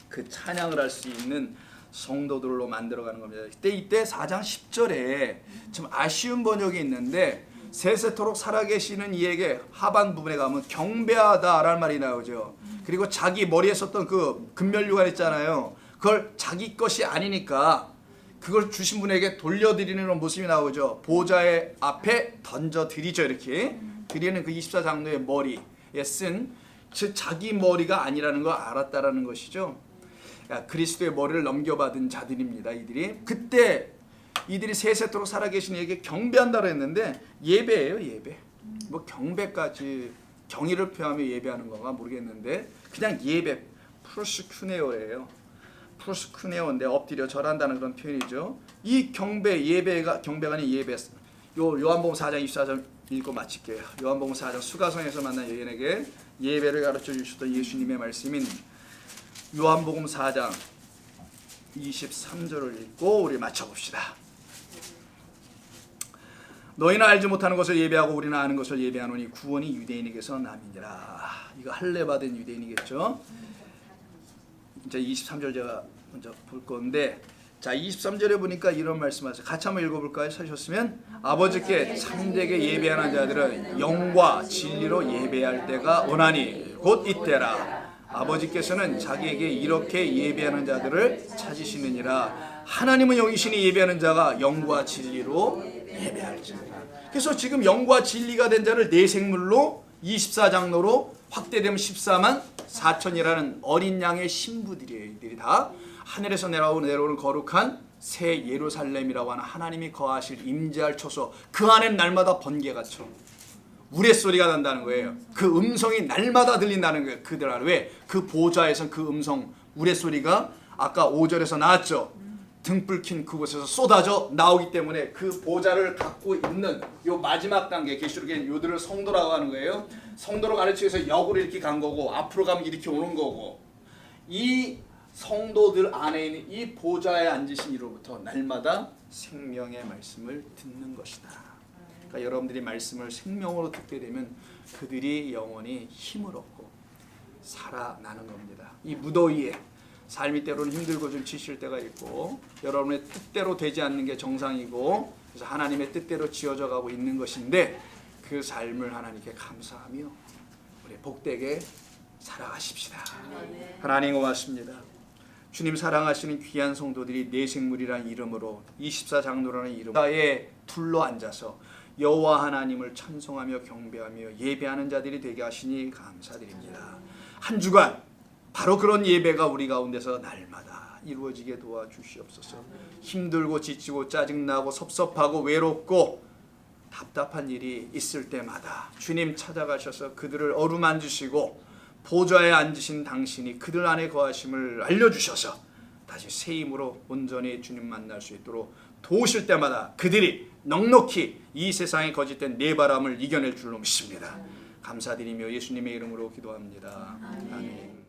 그 찬양을 할 수 있는 성도들로 만들어가는 겁니다. 이때 4장 10절에 좀 아쉬운 번역이 있는데, 세세토록 살아계시는 이에게 하반 부분에 가면 경배하다라는 말이 나오죠. 그리고 자기 머리에 썼던 그 금면류관 있잖아요. 그걸 자기 것이 아니니까 그걸 주신 분에게 돌려드리는 모습이 나오죠. 보좌의 앞에 던져드리죠. 이렇게 드리는 그 24장로의 머리에 쓴, 즉 자기 머리가 아니라는 걸 알았다라는 것이죠. 그리스도의 머리를 넘겨받은 자들입니다. 이들이 그때 이들이 세세토록 살아계신 이에게 경배한다고 했는데, 예배예요. 예배. 뭐 경배까지 경의를 표하며 예배하는 건가 모르겠는데 그냥 예배, 프로스쿠네오예요. 프로스쿠네오인데 엎드려 절한다는 그런 표현이죠. 이 경배, 예배가 경배가 아닌 예배. 요한복음 4장 24절 읽고 마칠게요. 요한복음 4장 수가성에서 만난 여인에게 예배를 가르쳐 주셨던 예수님의 말씀인 요한복음 4장 23절을 읽고 우리 맞춰봅시다. 너희는 알지 못하는 것을 예배하고 우리는 아는 것을 예배하노니 구원이 유대인에게서 남이니라. 이거 할례 받은 유대인이겠죠. 이제 23절 제가 먼저 볼 건데, 자 23절에 보니까 이런 말씀하세요. 같이 한번 읽어볼까요? 서셨으면, 아버지께 참되게 예배하는 자들은 영과 진리로 예배할 때가 오나니 곧 이때라. 아버지께서는 자기에게 이렇게 예배하는 자들을 찾으시느니라. 하나님은 영이시니 예배하는 자가 영과 진리로 예배할지니라. 그래서 지금 영과 진리가 된 자를 네 생물로 24장로로 확대되면 14만 4천이라는 어린 양의 신부들이에요. 이들이 다 하늘에서 내려오는 거룩한 새 예루살렘이라고 하는 하나님이 거하실 임재할 처소, 그 안엔 날마다 번개가 쳐 우레소리가 난다는 거예요. 그 음성이 날마다 들린다는 거예요. 그들 안에. 왜? 그 보좌에서 그 음성, 우레소리가 아까 5절에서 나왔죠. 등불 킨 그곳에서 쏟아져 나오기 때문에 그 보좌를 갖고 있는 요 마지막 단계, 계시록에 요들을 성도라고 하는 거예요. 성도로 가르치기 위해서 역으로 이렇게 간 거고, 앞으로 가면 이렇게 오는 거고, 이 성도들 안에 있는 이 보좌에 앉으신 이로부터 날마다 생명의 말씀을 듣는 것이다. 그러니까 여러분들이 말씀을 생명으로 듣게 되면 그들이 영원히 힘을 얻고 살아나는 겁니다. 이 무더위에 삶이 때로는 힘들고 좀 지칠 때가 있고, 여러분의 뜻대로 되지 않는 게 정상이고, 그래서 하나님의 뜻대로 지어져 가고 있는 것인데, 그 삶을 하나님께 감사하며 우리 복되게 살아가십시다. 하나님 고맙습니다. 주님 사랑하시는 귀한 성도들이 내생물이라는 이름으로 24장로라는 이름에 둘러 앉아서 여호와 하나님을 찬송하며 경배하며 예배하는 자들이 되게 하시니 감사드립니다. 한 주간 바로 그런 예배가 우리 가운데서 날마다 이루어지게 도와주시옵소서. 힘들고 지치고 짜증나고 섭섭하고 외롭고 답답한 일이 있을 때마다 주님 찾아가셔서 그들을 어루만지시고 보좌에 앉으신 당신이 그들 안에 거하심을 알려주셔서 다시 새 힘으로 온전히 주님 만날 수 있도록 도우실 때마다 그들이 넉넉히 이 세상의 거짓된 네바람을 이겨낼 줄로 믿습니다. 감사드리며 예수님의 이름으로 기도합니다. 아멘.